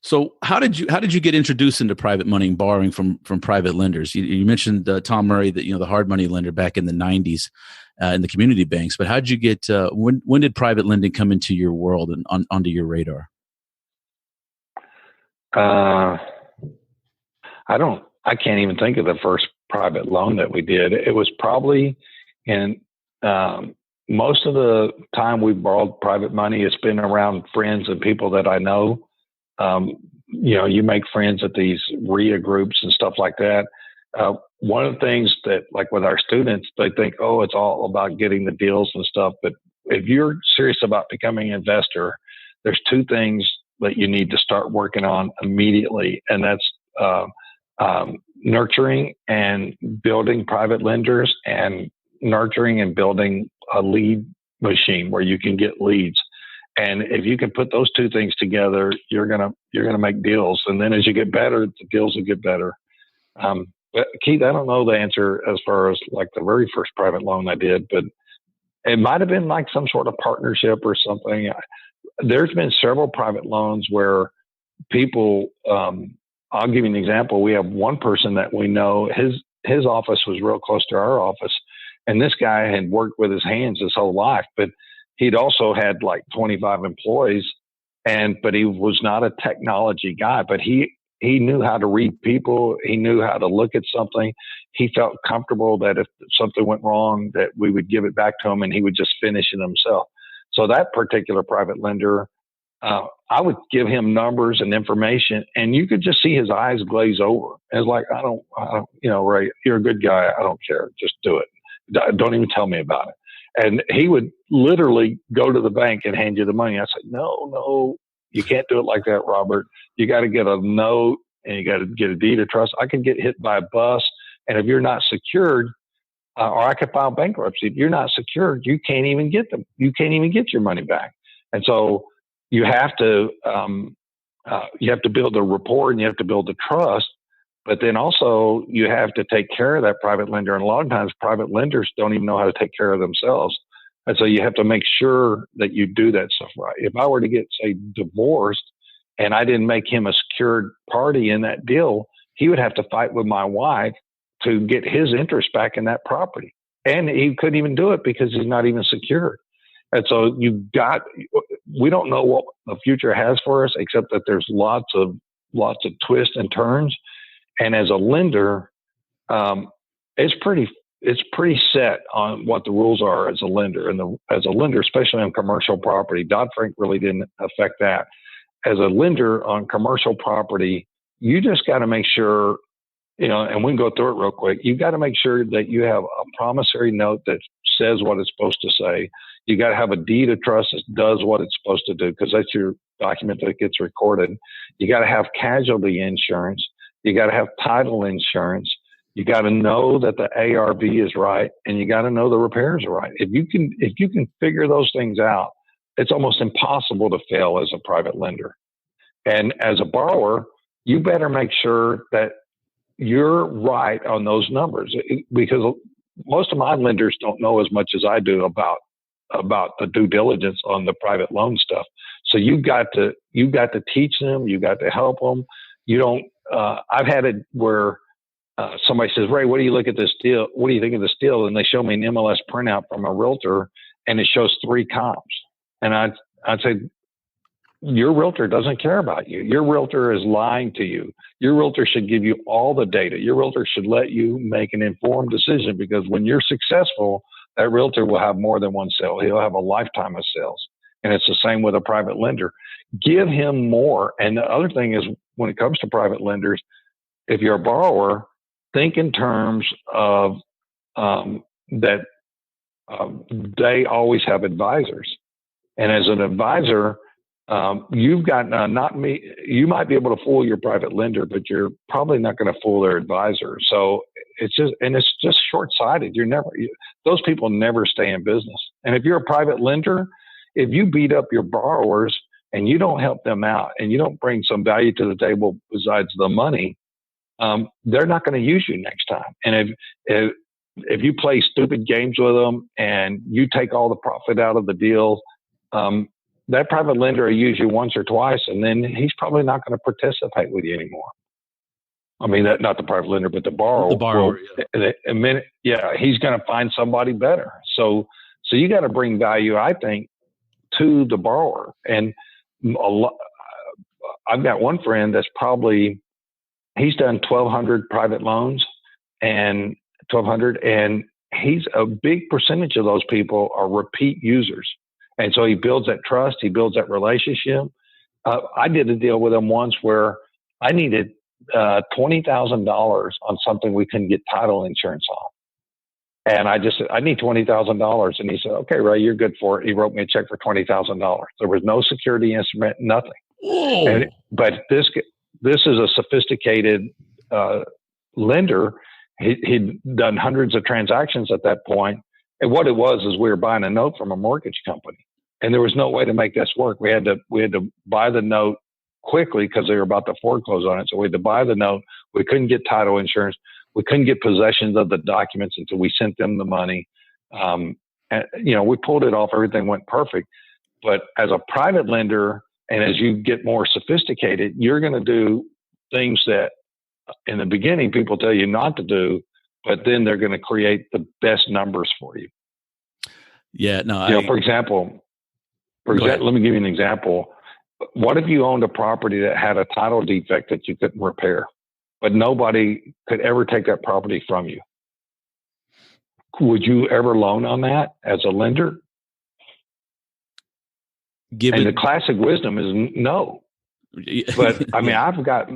So how did you get introduced into private money and borrowing from private lenders? You mentioned Tom Murray, that the hard money lender back in the 90s in the community banks. But how did you get? When did private lending come into your world and onto your radar? I can't even think of the first private loan that we did. It was probably in most of the time we borrowed private money. It's been around friends and people that I know. You make friends at these REIA groups and stuff like that. One of the things that, like with our students, they think, oh, it's all about getting the deals and stuff. But if you're serious about becoming an investor, there's 2 things that you need to start working on immediately. And that's nurturing and building private lenders, and nurturing and building a lead machine where you can get leads. And if you can put those 2 things together, you're gonna make deals. And then as you get better, the deals will get better. But Keith, I don't know the answer as far as like the very first private loan I did, but it might have been like some sort of partnership or something. There's been several private loans where people, I'll give you an example. We have one person that we know, his office was real close to our office. And this guy had worked with his hands his whole life, but he'd also had like 25 employees, but he was not a technology guy, but he knew how to read people. He knew how to look at something. He felt comfortable that if something went wrong, that we would give it back to him and he would just finish it himself. So that particular private lender, I would give him numbers and information, and you could just see his eyes glaze over. It's like, I don't, Ray, you're a good guy. I don't care. Just do it. Don't even tell me about it. And he would literally go to the bank and hand you the money. I said, no, you can't do it like that, Robert. You got to get a note and you got to get a deed of trust. I can get hit by a bus, and if you're not secured, or I could file bankruptcy. If you're not secured, you can't even get them. You can't even get your money back. And so you have to build the rapport and you have to build the trust. But then also you have to take care of that private lender. And a lot of times private lenders don't even know how to take care of themselves. And so you have to make sure that you do that stuff right. If I were to get, say, divorced and I didn't make him a secured party in that deal, he would have to fight with my wife to get his interest back in that property. And he couldn't even do it because he's not even secured. And so we don't know what the future has for us, except that there's lots of twists and turns. And as a lender, it's pretty set on what the rules are as a lender. And as a lender, especially on commercial property, Dodd-Frank really didn't affect that. As a lender on commercial property, you just got to make sure, and we can go through it real quick. You got to make sure that you have a promissory note that says what it's supposed to say. You got to have a deed of trust that does what it's supposed to do, because that's your document that gets recorded. You got to have casualty insurance. You got to have title insurance. You got to know that the ARV is right, and you got to know the repairs are right. If you can figure those things out, it's almost impossible to fail as a private lender. And as a borrower, you better make sure that you're right on those numbers, because most of my lenders don't know as much as I do about the due diligence on the private loan stuff. So you've got to teach them. You got to help them. You don't. I've had it where somebody says, "Ray, what do you look at this deal? What do you think of this deal?" And they show me an MLS printout from a realtor, and it shows 3 comps. And I'd say, your realtor doesn't care about you. Your realtor is lying to you. Your realtor should give you all the data. Your realtor should let you make an informed decision, because when you're successful, that realtor will have more than one sale. He'll have a lifetime of sales. And it's the same with a private lender. Give him more. And the other thing is, when it comes to private lenders, if you're a borrower, think in terms of that they always have advisors. And as an advisor, you've got not me. You might be able to fool your private lender, but you're probably not going to fool their advisor. So it's just short-sighted. Those people never stay in business. And if you're a private lender, if you beat up your borrowers and you don't help them out and you don't bring some value to the table besides the money, they're not going to use you next time. And if you play stupid games with them and you take all the profit out of the deal, that private lender will use you once or twice, and then he's probably not going to participate with you anymore. I mean, not the private lender, but the borrower. The borrower. He's going to find somebody better. So you got to bring value, I think, to the borrower. And I've got one friend that's he's done 1,200 private loans, and 1,200, and he's a big percentage of those people are repeat users. And so he builds that trust, he builds that relationship. I did a deal with him once where I needed $20,000 on something we couldn't get title insurance on. And I just said, I need $20,000. And he said, okay, Ray, you're good for it. He wrote me a check for $20,000. There was no security instrument, nothing. But this is a sophisticated lender. He'd done hundreds of transactions at that point. And what it was is we were buying a note from a mortgage company, and there was no way to make this work. We had to buy the note quickly because they were about to foreclose on it. So we had to buy the note. We couldn't get title insurance. We couldn't get possessions of the documents until we sent them the money. And, we pulled it off. Everything went perfect. But as a private lender, and as you get more sophisticated, you're going to do things that in the beginning people tell you not to do, but then they're going to create the best numbers for you. Yeah, no. For example, let me give you an example. What if you owned a property that had a title defect that you couldn't repair, but nobody could ever take that property from you? Would you ever loan on that as a lender? And the classic wisdom is no. But I mean, I've got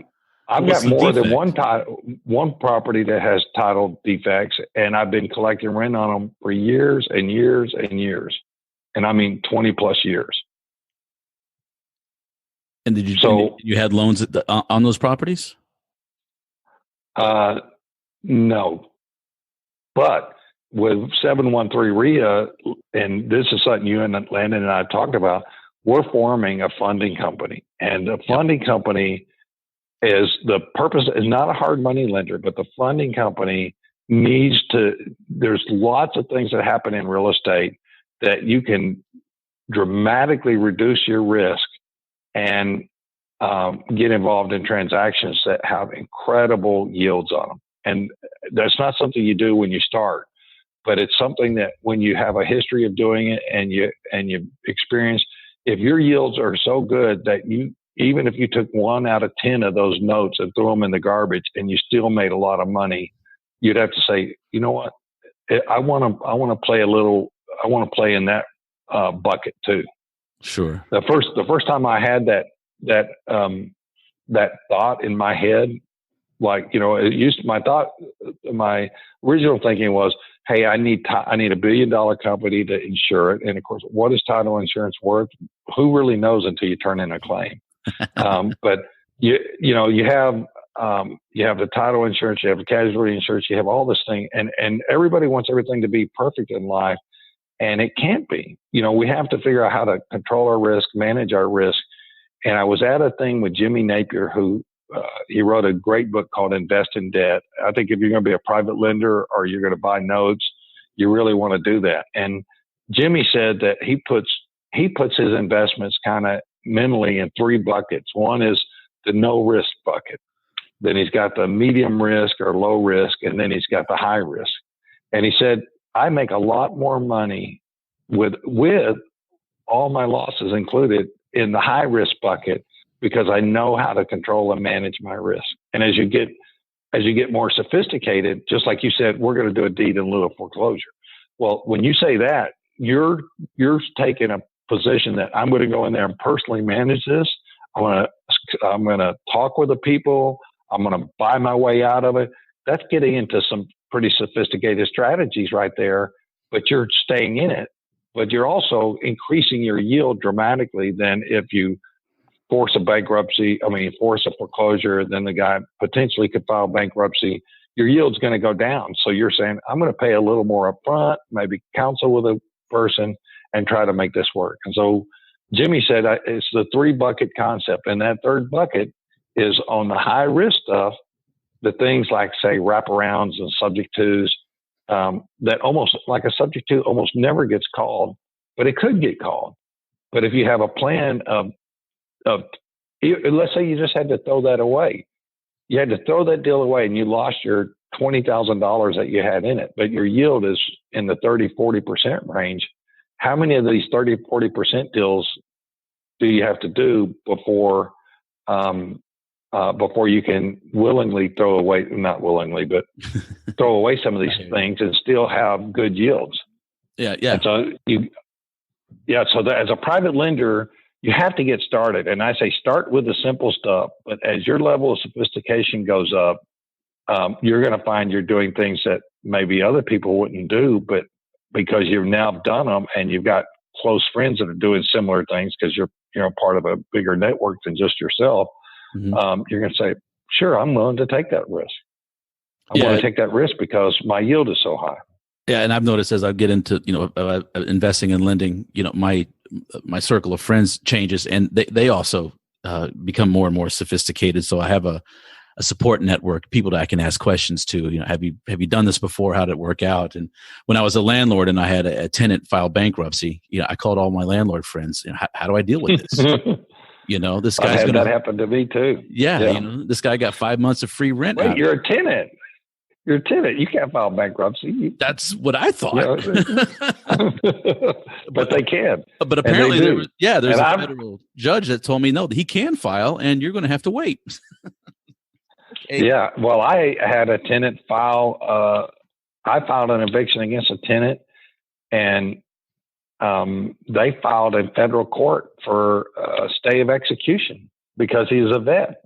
more than one property that has title defects, and I've been collecting rent on them for years and years and years. And I mean, 20 plus years. And you had loans on those properties? No, but with 713 REHA, and this is something you and Landon and I talked about, we're forming a funding company, and the funding company the purpose is not a hard money lender, but the funding company there's lots of things that happen in real estate that you can dramatically reduce your risk and get involved in transactions that have incredible yields on them. And that's not something you do when you start, but it's something that when you have a history of doing it and you experience, if your yields are so good that even if you took 1 out of 10 of those notes and threw them in the garbage and you still made a lot of money, you'd have to say, you know what, I want to play in that bucket too. Sure. The first time I had that thought in my head, my original thinking was, hey, I need $1 billion company to insure it. And of course, what is title insurance worth? Who really knows until you turn in a claim? But you have you have the title insurance, you have the casualty insurance, you have all this thing, and everybody wants everything to be perfect in life, and it can't be. We have to figure out how to control our risk, manage our risk. And I was at a thing with Jimmy Napier, who he wrote a great book called Invest in Debt. I think if you're going to be a private lender or you're going to buy notes, you really want to do that. And Jimmy said that he puts his investments kind of mentally in three buckets. One is the no risk bucket. Then he's got the medium risk or low risk, and then he's got the high risk. And he said, I make a lot more money with all my losses included in the high risk bucket because I know how to control and manage my risk. And as you get more sophisticated, just like you said, we're going to do a deed in lieu of foreclosure. Well, when you say that, you're taking a position that I'm going to go in there and personally manage this. I'm going to talk with the people. I'm going to buy my way out of it. That's getting into some pretty sophisticated strategies right there, but you're staying in it. But you're also increasing your yield dramatically than if you force a foreclosure, then the guy potentially could file bankruptcy. Your yield's going to go down. So you're saying, I'm going to pay a little more upfront, maybe counsel with a person and try to make this work. And so Jimmy said it's the three bucket concept. And that third bucket is on the high risk stuff, the things like, say, wraparounds and subject tos, that almost like a subject to almost never gets called, but it could get called. But if you have a plan of let's say you just had to throw that away. You had to throw that deal away and you lost your $20,000 that you had in it, but your yield is in the 30-40% range. How many of these 30-40% deals do you have to do before you can willingly throw away, not willingly, but throw away some of these things and still have good yields? Yeah. And so as a private lender, you have to get started. And I say start with the simple stuff, but as your level of sophistication goes up, you're going to find you're doing things that maybe other people wouldn't do, but because you've now done them and you've got close friends that are doing similar things because you're part of a bigger network than just yourself, you're going to say, sure, I'm willing to take that risk. I'm willing to take that risk because my yield is so high. Yeah, and I've noticed as I get into investing and lending, my circle of friends changes, and they also become more and more sophisticated. So I have a support network, people that I can ask questions to. Have you done this before? How did it work out? And when I was a landlord and I had a tenant file bankruptcy, I called all my landlord friends. How do I deal with this? This guy's going to. That happened to me too. Yeah. This guy got 5 months of free rent. Wait, you're a tenant. You're a tenant. You can't file bankruptcy. That's what I thought. But they can. But apparently, there's a federal judge that told me no, he can file, and you're going to have to wait. Yeah. Well, I had a tenant file. I filed an eviction against a tenant, and they filed in federal court for a stay of execution because he's a vet.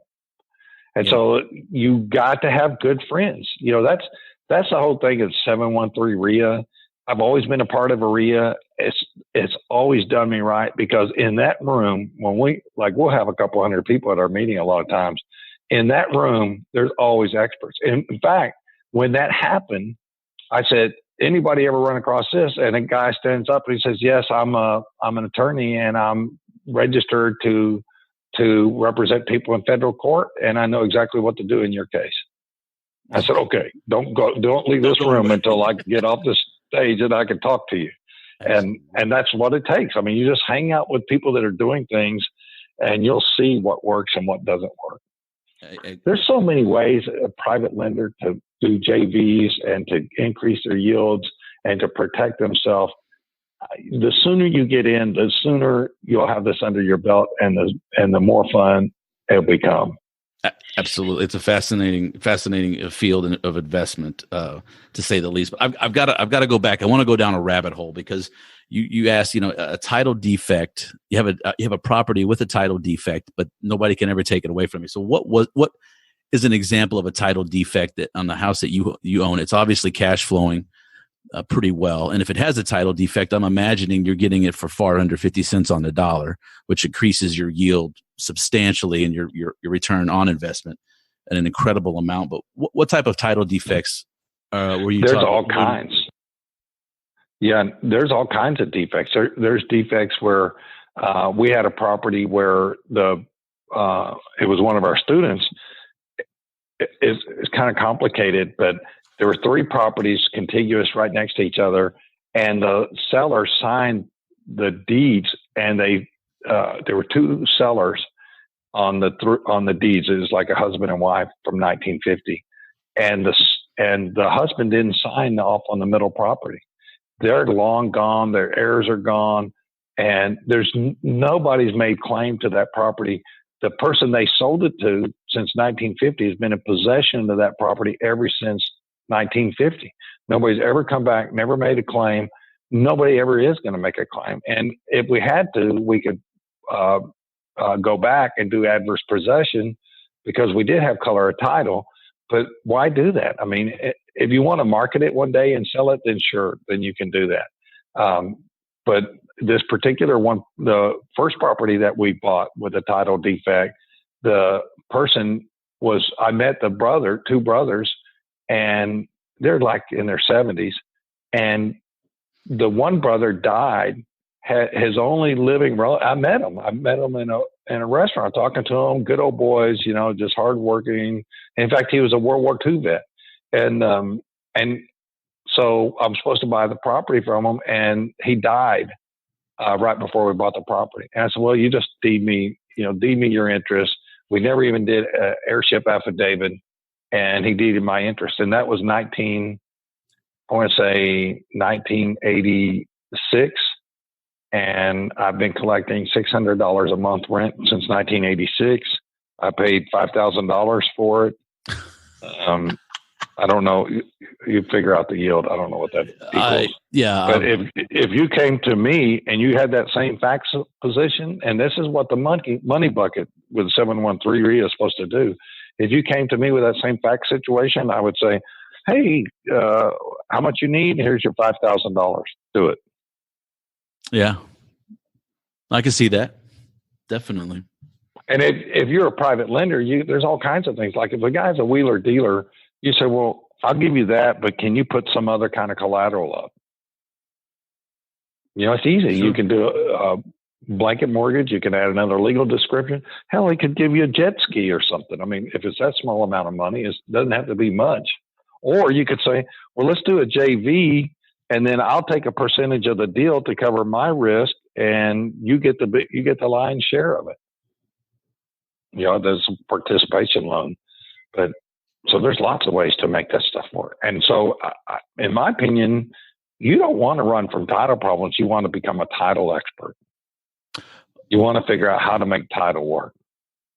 And so you got to have good friends. That's the whole thing of 713 REIA. I've always been a part of a REIA. It's always done me right because in that room, when we'll have a couple hundred people at our meeting a lot of times. In that room, there's always experts. And in fact, when that happened, I said, anybody ever run across this? And a guy stands up and he says, yes, I'm an attorney and I'm registered to represent people in federal court, and I know exactly what to do in your case. I said, okay, don't leave this room until I get off the stage and I can talk to you. And that's what it takes. I mean, you just hang out with people that are doing things and you'll see what works and what doesn't work. There's so many ways a private lender to do JVs and to increase their yields and to protect themselves. The sooner you get in, the sooner you'll have this under your belt, and the more fun it'll become. Absolutely, it's a fascinating field of investment, to say the least. But I've got to go back. I want to go down a rabbit hole because you asked, a title defect. You have a property with a title defect, but nobody can ever take it away from you. So what is an example of a title defect that on the house that you own? It's obviously cash flowing pretty well. And if it has a title defect, I'm imagining you're getting it for far under 50 cents on the dollar, which increases your yield substantially and your return on investment. an incredible amount. But what type of title defects were you? There's all kinds. Yeah, there's all kinds of defects. There's defects where we had a property where it was one of our students. It's kind of complicated, but there were 3 properties contiguous right next to each other, and the seller signed the deeds, and there were 2 sellers on the deeds. It was like a husband and wife from 1950, and the husband didn't sign off on the middle property. They're long gone. Their heirs are gone, and nobody's made claim to that property. The person they sold it to since 1950 has been in possession of that property ever since 1950. Nobody's ever come back, never made a claim. Nobody ever is going to make a claim. And if we had to, we could go back and do adverse possession because we did have color of title. But why do that? I mean, if you want to market it one day and sell it, then sure, then you can do that. But this particular one, the first property that we bought with a title defect, the person I met the 2 brothers, and they're like in their 70s. And the one brother died. His only living relative, I met him in a restaurant, talking to him, good old boys, just hardworking. In fact, he was a World War II vet. And so I'm supposed to buy the property from him, and he died right before we bought the property. And I said, well, you just deed me your interest. We never even did an heirship affidavit, and he deeded my interest. And that was 1986. And I've been collecting $600 a month rent since 1986. I paid $5,000 for it. I don't know. You figure out the yield. I don't know what that equals. But if you came to me and you had that same fact position, and this is what the money bucket with 713 REIA is supposed to do. If you came to me with that same fact situation, I would say, hey, how much you need? Here's your $5,000. Do it. Yeah, I can see that. Definitely. And if you're a private lender, there's all kinds of things. Like if a guy's a wheeler dealer, you say, well, I'll give you that, but can you put some other kind of collateral up? It's easy. Sure. You can do a blanket mortgage. You can add another legal description. Hell, he could give you a jet ski or something. I mean, if it's that small amount of money, it doesn't have to be much. Or you could say, well, let's do a JV, and then I'll take a percentage of the deal to cover my risk, and you get the lion's share of it. There's a participation loan, but so there's lots of ways to make that stuff work. And so, in my opinion, you don't want to run from title problems. You want to become a title expert. You want to figure out how to make title work.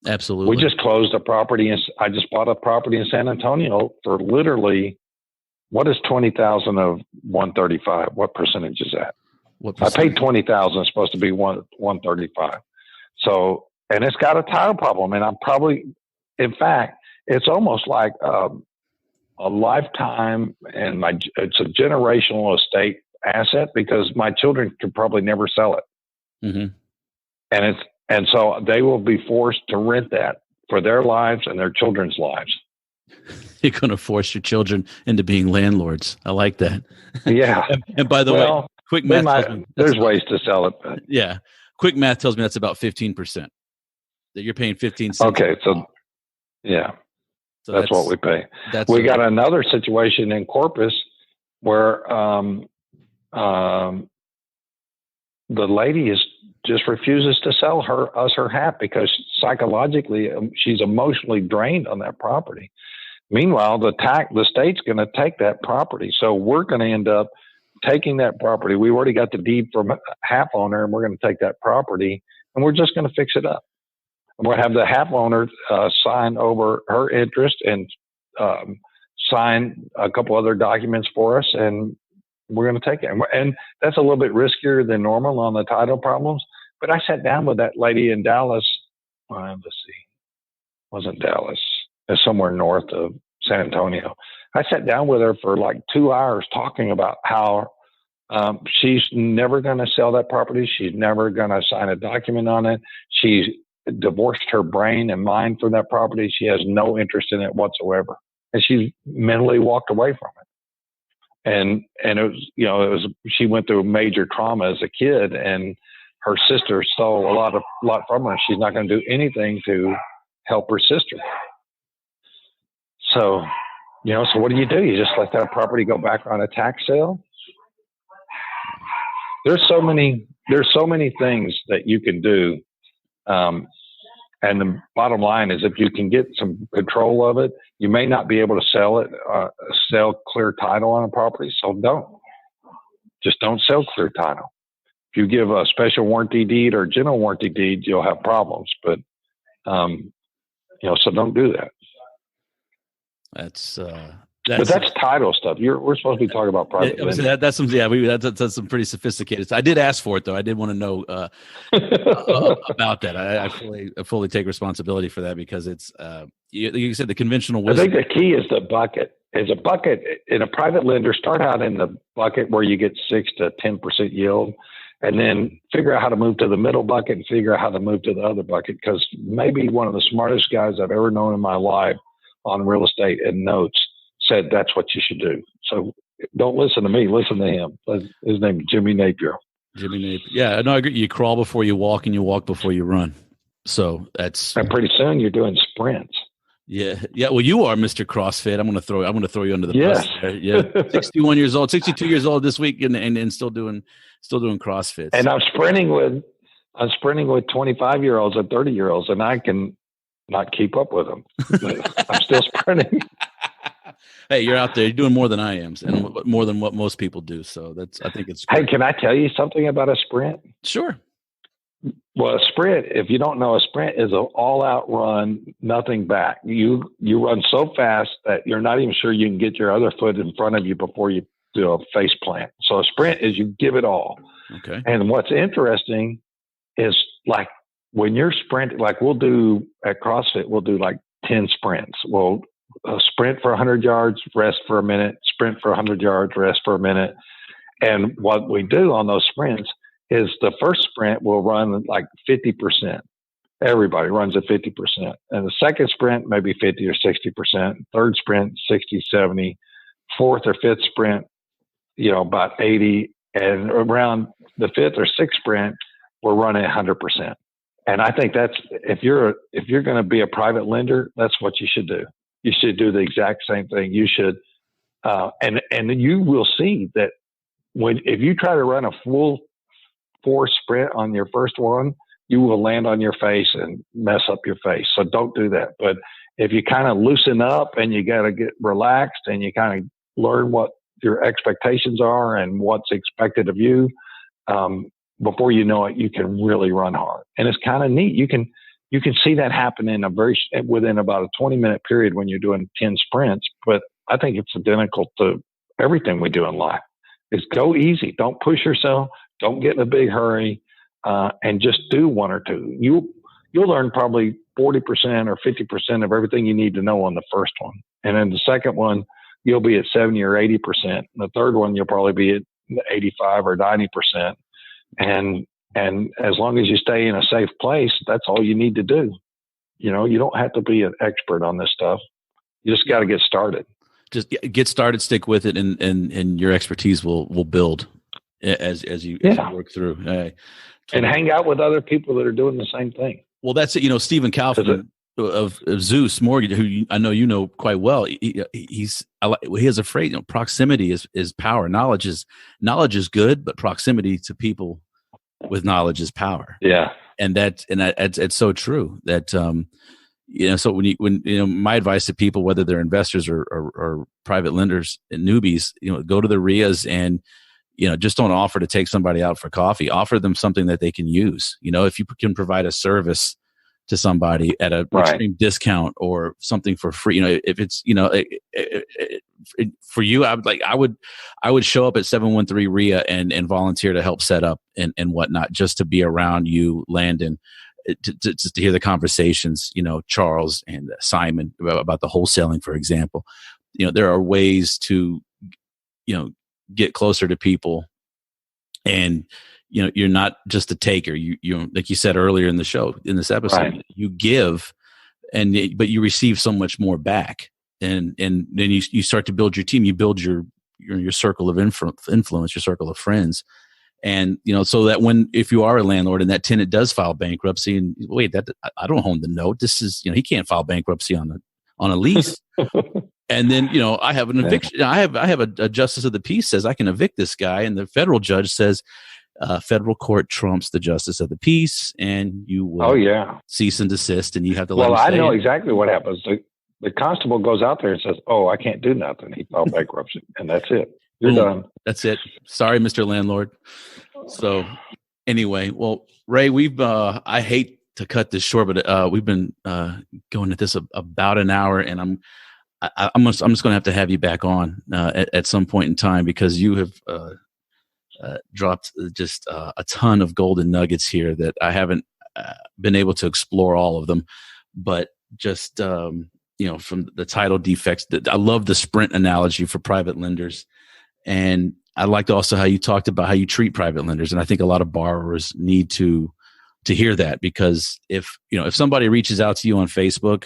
Absolutely. We just closed a property, and I just bought a property in San Antonio for literally, what is 20,000 of 135? What percentage is that? I paid 20,000. It's supposed to be 135. So, and it's got a title problem, and I'm probably, in fact, it's almost like a lifetime, and it's a generational estate asset because my children could probably never sell it. Mm-hmm. And so they will be forced to rent that for their lives and their children's lives. You're going to force your children into being landlords. I like that. Yeah. and by the way, quick math. There's ways to sell it. But. Yeah. Quick math tells me that's about 15%. That you're paying 15 cents. Okay. So, yeah. So that's what we pay. We got another situation in Corpus where the lady just refuses to sell us her half because psychologically she's emotionally drained on that property. Meanwhile, the state's going to take that property, so we're going to end up taking that property. We already got the deed from half owner, and we're going to take that property, and we're just going to fix it up. We'll have the half owner sign over her interest and sign a couple other documents for us, and we're going to take it. And that's a little bit riskier than normal on the title problems. But I sat down with that lady in Dallas. Let's see, it wasn't Dallas. It's somewhere north of San Antonio. I sat down with her for like 2 hours talking about how she's never going to sell that property. She's never going to sign a document on it. divorced her brain and mind from that property. She has no interest in it whatsoever. And she mentally walked away from it. And it was, she went through major trauma as a kid, and her sister stole a lot from her. She's not going to do anything to help her sister. So, so what do? You just let that property go back on a tax sale? There's so many things that you can do. And the bottom line is, if you can get some control of it, you may not be able to sell clear title on a property. So don't sell clear title. If you give a special warranty deed or general warranty deed, you'll have problems. But, so don't do that. That's title stuff. We're supposed to be talking about private lending. That's some pretty sophisticated. I did ask for it though. I did want to know about that. I fully take responsibility for that, because it's you said the conventional wisdom. I think the key is the bucket. Is a bucket in a private lender. Start out in the bucket where you get 6 to 10% yield, and then figure out how to move to the middle bucket and figure out how to move to the other bucket. Because maybe one of the smartest guys I've ever known in my life on real estate and notes said that's what you should do. So don't listen to me, listen to him. His name is Jimmy Napier. Jimmy Napier. Yeah, no, I agree. You crawl before you walk, and you walk before you run. So and pretty soon you're doing sprints. Yeah. Well, you are Mr. CrossFit. I'm going to throw you under the bus. There. Yeah. 61 years old, 62 years old this week, and still doing CrossFit. And I'm sprinting with 25-year-olds and 30-year-olds, and I can not keep up with them. I'm still sprinting. Hey, you're out there. You're doing more than I am, and more than what most people do. So I think it's great. Hey, can I tell you something about a sprint? Sure. Well, a sprint, if you don't know, a sprint is an all-out run, nothing back. You run so fast that you're not even sure you can get your other foot in front of you before you do a face plant. So a sprint is you give it all. Okay. And what's interesting is, like, when you're sprinting, like we'll do at CrossFit, we'll do like 10 sprints. We'll sprint for 100 yards, rest for a minute, sprint for 100 yards, rest for a minute. And what we do on those sprints is the first sprint will run like 50%. Everybody runs at 50%. And the second sprint, maybe 50 or 60%. Third sprint, 60, 70. Fourth or fifth sprint, about 80. And around the fifth or sixth sprint, we're running 100%. And I think that's, if you're going to be a private lender, that's what you should do. You should do the exact same thing. You should, and you will see that if you try to run a full force sprint on your first one, you will land on your face and mess up your face. So don't do that. But if you kind of loosen up and you got to get relaxed and you kind of learn what your expectations are and what's expected of you, before you know it, you can really run hard. And it's kind of neat. You can see that happen within about a 20-minute period when you're doing 10 sprints. But I think it's identical to everything we do in life. Is go easy. Don't push yourself. Don't get in a big hurry, and just do one or two. You'll learn probably 40% or 50% of everything you need to know on the first one. And then the second one, you'll be at 70 or 80%. And the third one, you'll probably be at 85 or 90%. And as long as you stay in a safe place, that's all you need to do. You don't have to be an expert on this stuff. You just got to get started. Just get started, stick with it, and your expertise will build as you work through. And hang out with other people that are doing the same thing. Well, that's it. Stephen Kaufman of Zeus Mortgage, who I know you know quite well. He has a phrase. Proximity is power. Knowledge is good, but proximity to people with knowledge is power. Yeah, and it's so true that So when my advice to people, whether they're investors or private lenders and newbies, go to the RIAs and just don't offer to take somebody out for coffee. Offer them something that they can use. If you can provide a service to somebody at a extreme discount or something for free, if it's for you, I would show up at 713 RIA and volunteer to help set up and whatnot, just to be around you, Landon, to hear the conversations, Charles and Simon about the wholesaling, for example. There are ways to, get closer to people and you're not just a taker. You like you said earlier in the show, in this episode, Right. you give, but you receive so much more back, and then you start to build your team. You build your circle of influence, your circle of friends, and so that if you are a landlord and that tenant does file bankruptcy, and wait, that I don't own the note. This is he can't file bankruptcy on a lease. And then, I have an eviction. I have a justice of the peace says I can evict this guy, and the federal judge says federal court trumps the justice of the peace, and you will cease and desist, and you have to let him I stay. know exactly what happens. The constable goes out there and says, "Oh, I can't do nothing." He filed bankruptcy, and that's it. You're done. That's it. Sorry, Mr. Landlord. So anyway, well, Ray, I hate to cut this short, but we've been going at this about an hour, and I'm just going to have you back on at some point in time, because you have dropped just a ton of golden nuggets here that I haven't been able to explore all of them. But just from the title defects, I love the sprint analogy for private lenders, and I liked also how you talked about how you treat private lenders, and I think a lot of borrowers need to hear that, because if somebody reaches out to you on Facebook.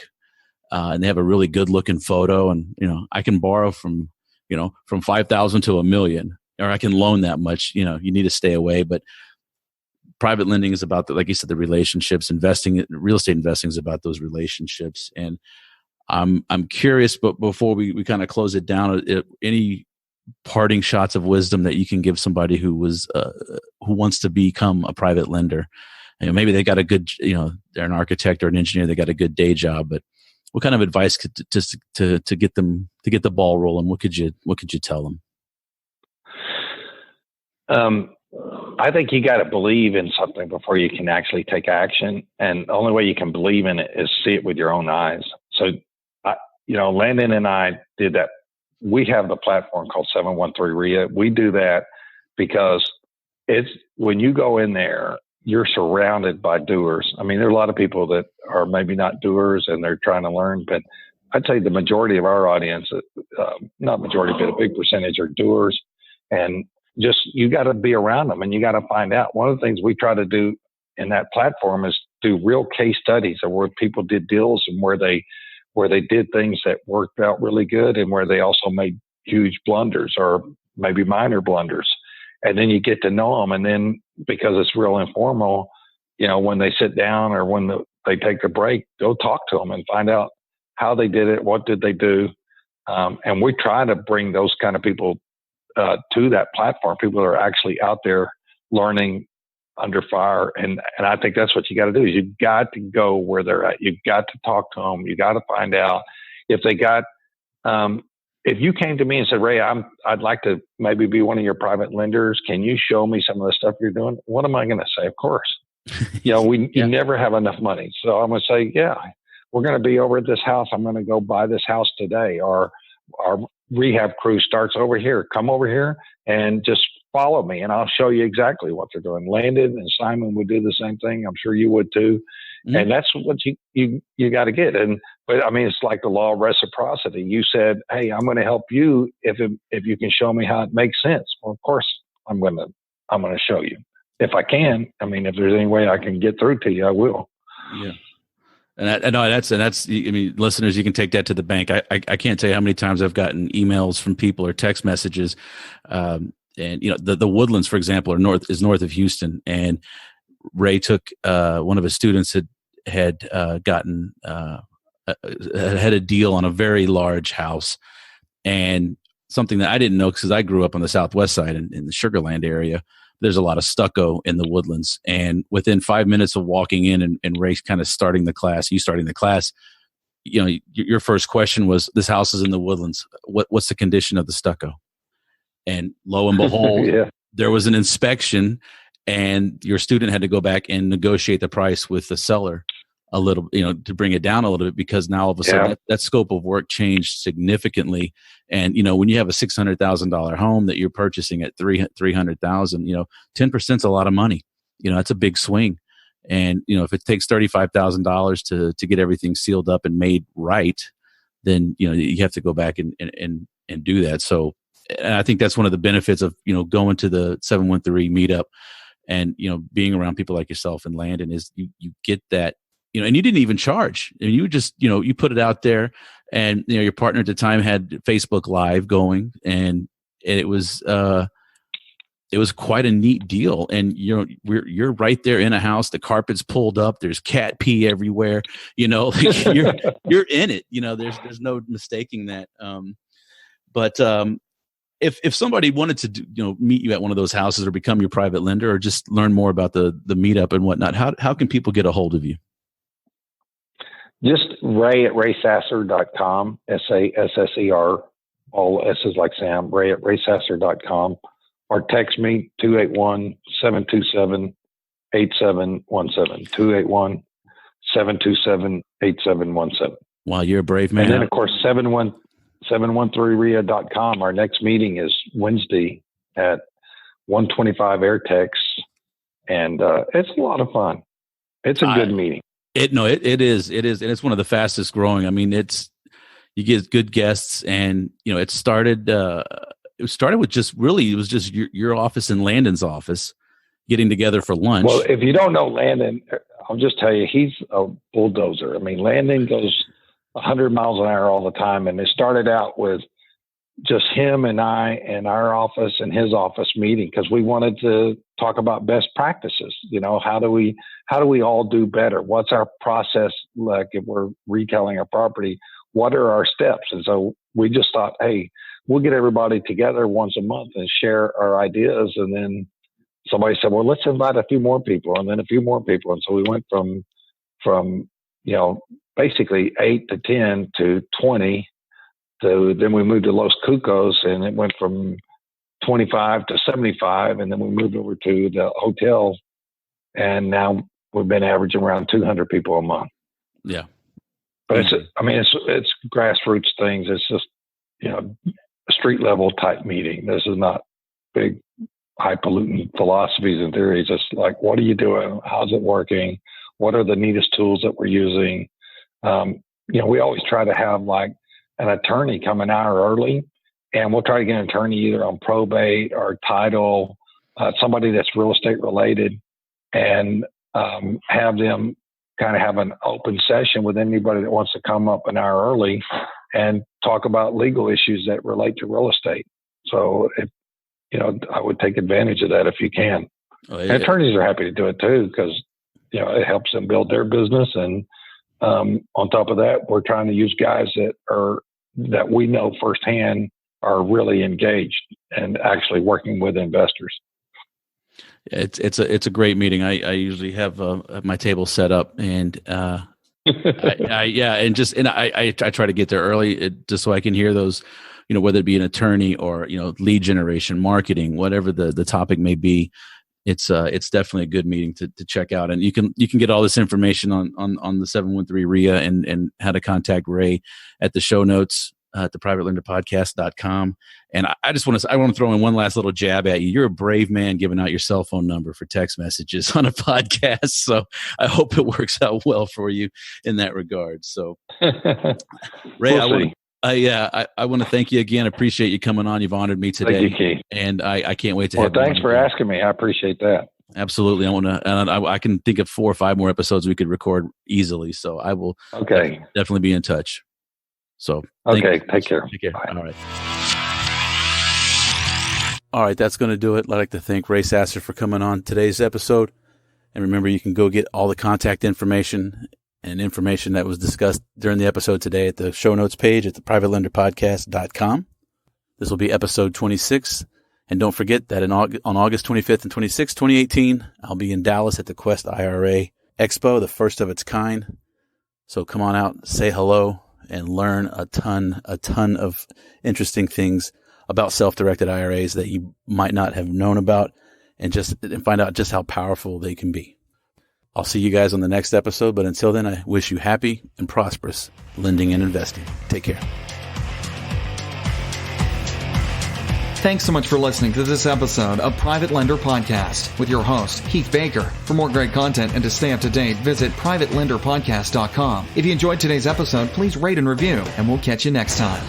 And they have a really good looking photo, and I can borrow from $5,000 to $1 million, or I can loan that much. You need to stay away. But private lending is about like you said, the relationships. Real estate investing is about those relationships. And I'm curious, but before we kind of close it down, any parting shots of wisdom that you can give somebody who wants to become a private lender? Maybe they got a good, they're an architect or an engineer, they got a good day job, but what kind of advice to get the ball rolling? What could you tell them? I think you got to believe in something before you can actually take action, and the only way you can believe in it is see it with your own eyes. So, Landon and I did that. We have the platform called 713 REHA. We do that because it's when you go in there, you're surrounded by doers. I mean, there are a lot of people that are maybe not doers and they're trying to learn, but I'd say the majority of our audience, not majority, but a big percentage are doers. And just, you got to be around them and you got to find out. One of the things we try to do in that platform is do real case studies of where people did deals and where they did things that worked out really good and where they also made huge blunders or maybe minor blunders. And then you get to know them. And then because it's real informal, when they sit down or when they take a break, go talk to them and find out how they did it. What did they do? And we try to bring those kind of people to that platform. People that are actually out there learning under fire. And I think that's what you got to do is you got to go where they're at. You've got to talk to them. You got to find out if they got, if you came to me and said, Ray, I'd like to maybe be one of your private lenders. Can you show me some of the stuff you're doing? What am I going to say? Of course. You never have enough money. So I'm going to say, yeah, we're going to be over at this house. I'm going to go buy this house today. Or our rehab crew starts over here. Come over here and just follow me and I'll show you exactly what they're doing. Landon and Simon would do the same thing. I'm sure you would too. Mm-hmm. And that's what you got to get. But I mean, it's like the law of reciprocity. You said, hey, I'm going to help you if you can show me how it makes sense. Well, of course I'm going to show you if I can. I mean, if there's any way I can get through to you, I will. Yeah. And that's, I mean, listeners, you can take that to the bank. I can't tell you how many times I've gotten emails from people or text messages. And the Woodlands, for example, is north of Houston, and Ray took one of his students had gotten had a deal on a very large house, and something that I didn't know because I grew up on the southwest side in the Sugar Land area. There's a lot of stucco in the Woodlands, and within 5 minutes of walking in and Ray kind of starting the class, your first question was, "This house is in the Woodlands. What's the condition of the stucco?" And lo and behold, there was an inspection, and your student had to go back and negotiate the price with the seller a little, to bring it down a little bit, because now all of a sudden that scope of work changed significantly. And, when you have a $600,000 home that you're purchasing at $300,000, 10% is a lot of money. That's a big swing. And, if it takes $35,000 to get everything sealed up and made right, then, you have to go back and do that. So, and I think that's one of the benefits of, going to the 713 meetup And, being around people like yourself and Landon is you get that, and you didn't even charge. And you just, you put it out there, and, your partner at the time had Facebook Live going, and it was quite a neat deal. And, you're right there in a house, the carpet's pulled up, there's cat pee everywhere, you're in it, there's no mistaking that. But if somebody wanted to meet you at one of those houses or become your private lender or just learn more about the meetup and whatnot, how can people get a hold of you? Just Ray at rehabbed.com, SASSER, all S's like Sam, Ray at rehabbed.com, or text me 281-727-8717, 281-727-8717. Wow, you're a brave man. And then, of course, 713REHA.com. Our next meeting is Wednesday at 125 Airtex, and it's a lot of fun. It's a good meeting. It is, and it's one of the fastest growing. I mean, you get good guests, and it started with just your office and Landon's office getting together for lunch. Well, if you don't know Landon, I'll just tell you, he's a bulldozer. I mean, Landon goes 100 miles an hour all the time, and it started out with just him and I and our office and his office meeting because we wanted to talk about best practices. How do we all do better? What's our process like if we're retailing a property? What are our steps? And so we just thought, hey, we'll get everybody together once a month and share our ideas. And then somebody said, well, let's invite a few more people, and then a few more people. And so we went from basically 8 to 10 to 20. So then we moved to Los Cucos, and it went from 25 to 75, and then we moved over to the hotel, and now we've been averaging around 200 people a month. Yeah, but it's grassroots things. It's just a street level type meeting. This is not big highfalutin philosophies and theories. It's like, what are you doing? How's it working? What are the neatest tools that we're using? We always try to have like an attorney come an hour early, and we'll try to get an attorney either on probate or title, somebody that's real estate related, and have them kind of have an open session with anybody that wants to come up an hour early and talk about legal issues that relate to real estate. So, I would take advantage of that if you can. And attorneys are happy to do it too because, it helps them build their business. And on top of that, we're trying to use guys that we know firsthand are really engaged and actually working with investors. It's a great meeting. I usually have my table set up, and I try to get there early just so I can hear those, whether it be an attorney or lead generation, marketing, whatever the topic may be. It's definitely a good meeting to check out, and you can get all this information on the 713 REHA and how to contact Ray at the show notes at the privatelenderpodcast.com. And I want to throw in one last little jab at you. You're a brave man giving out your cell phone number for text messages on a podcast, so I hope it works out well for you in that regard. So, Ray, I want to thank you again. I appreciate you coming on. You've honored me today. Thank you, Keith. And I can't wait to have you. Well, thanks for asking me. I appreciate that. Absolutely. I can think of 4 or 5 more episodes we could record easily. So I will definitely be in touch. So take care. Take care. Bye. All right. That's going to do it. I'd like to thank Ray Sasser for coming on today's episode. And remember, you can go get all the contact information and information that was discussed during the episode today at the show notes page at the privatelenderpodcast.com. This will be episode 26. And don't forget that on August 25th and 26th, 2018, I'll be in Dallas at the Quest IRA Expo, the first of its kind. So come on out, say hello, and learn a ton of interesting things about self-directed IRAs that you might not have known about, and find out just how powerful they can be. I'll see you guys on the next episode, but until then, I wish you happy and prosperous lending and investing. Take care. Thanks so much for listening to this episode of Private Lender Podcast with your host, Keith Baker. For more great content and to stay up to date, visit privatelenderpodcast.com. If you enjoyed today's episode, please rate and review, and we'll catch you next time.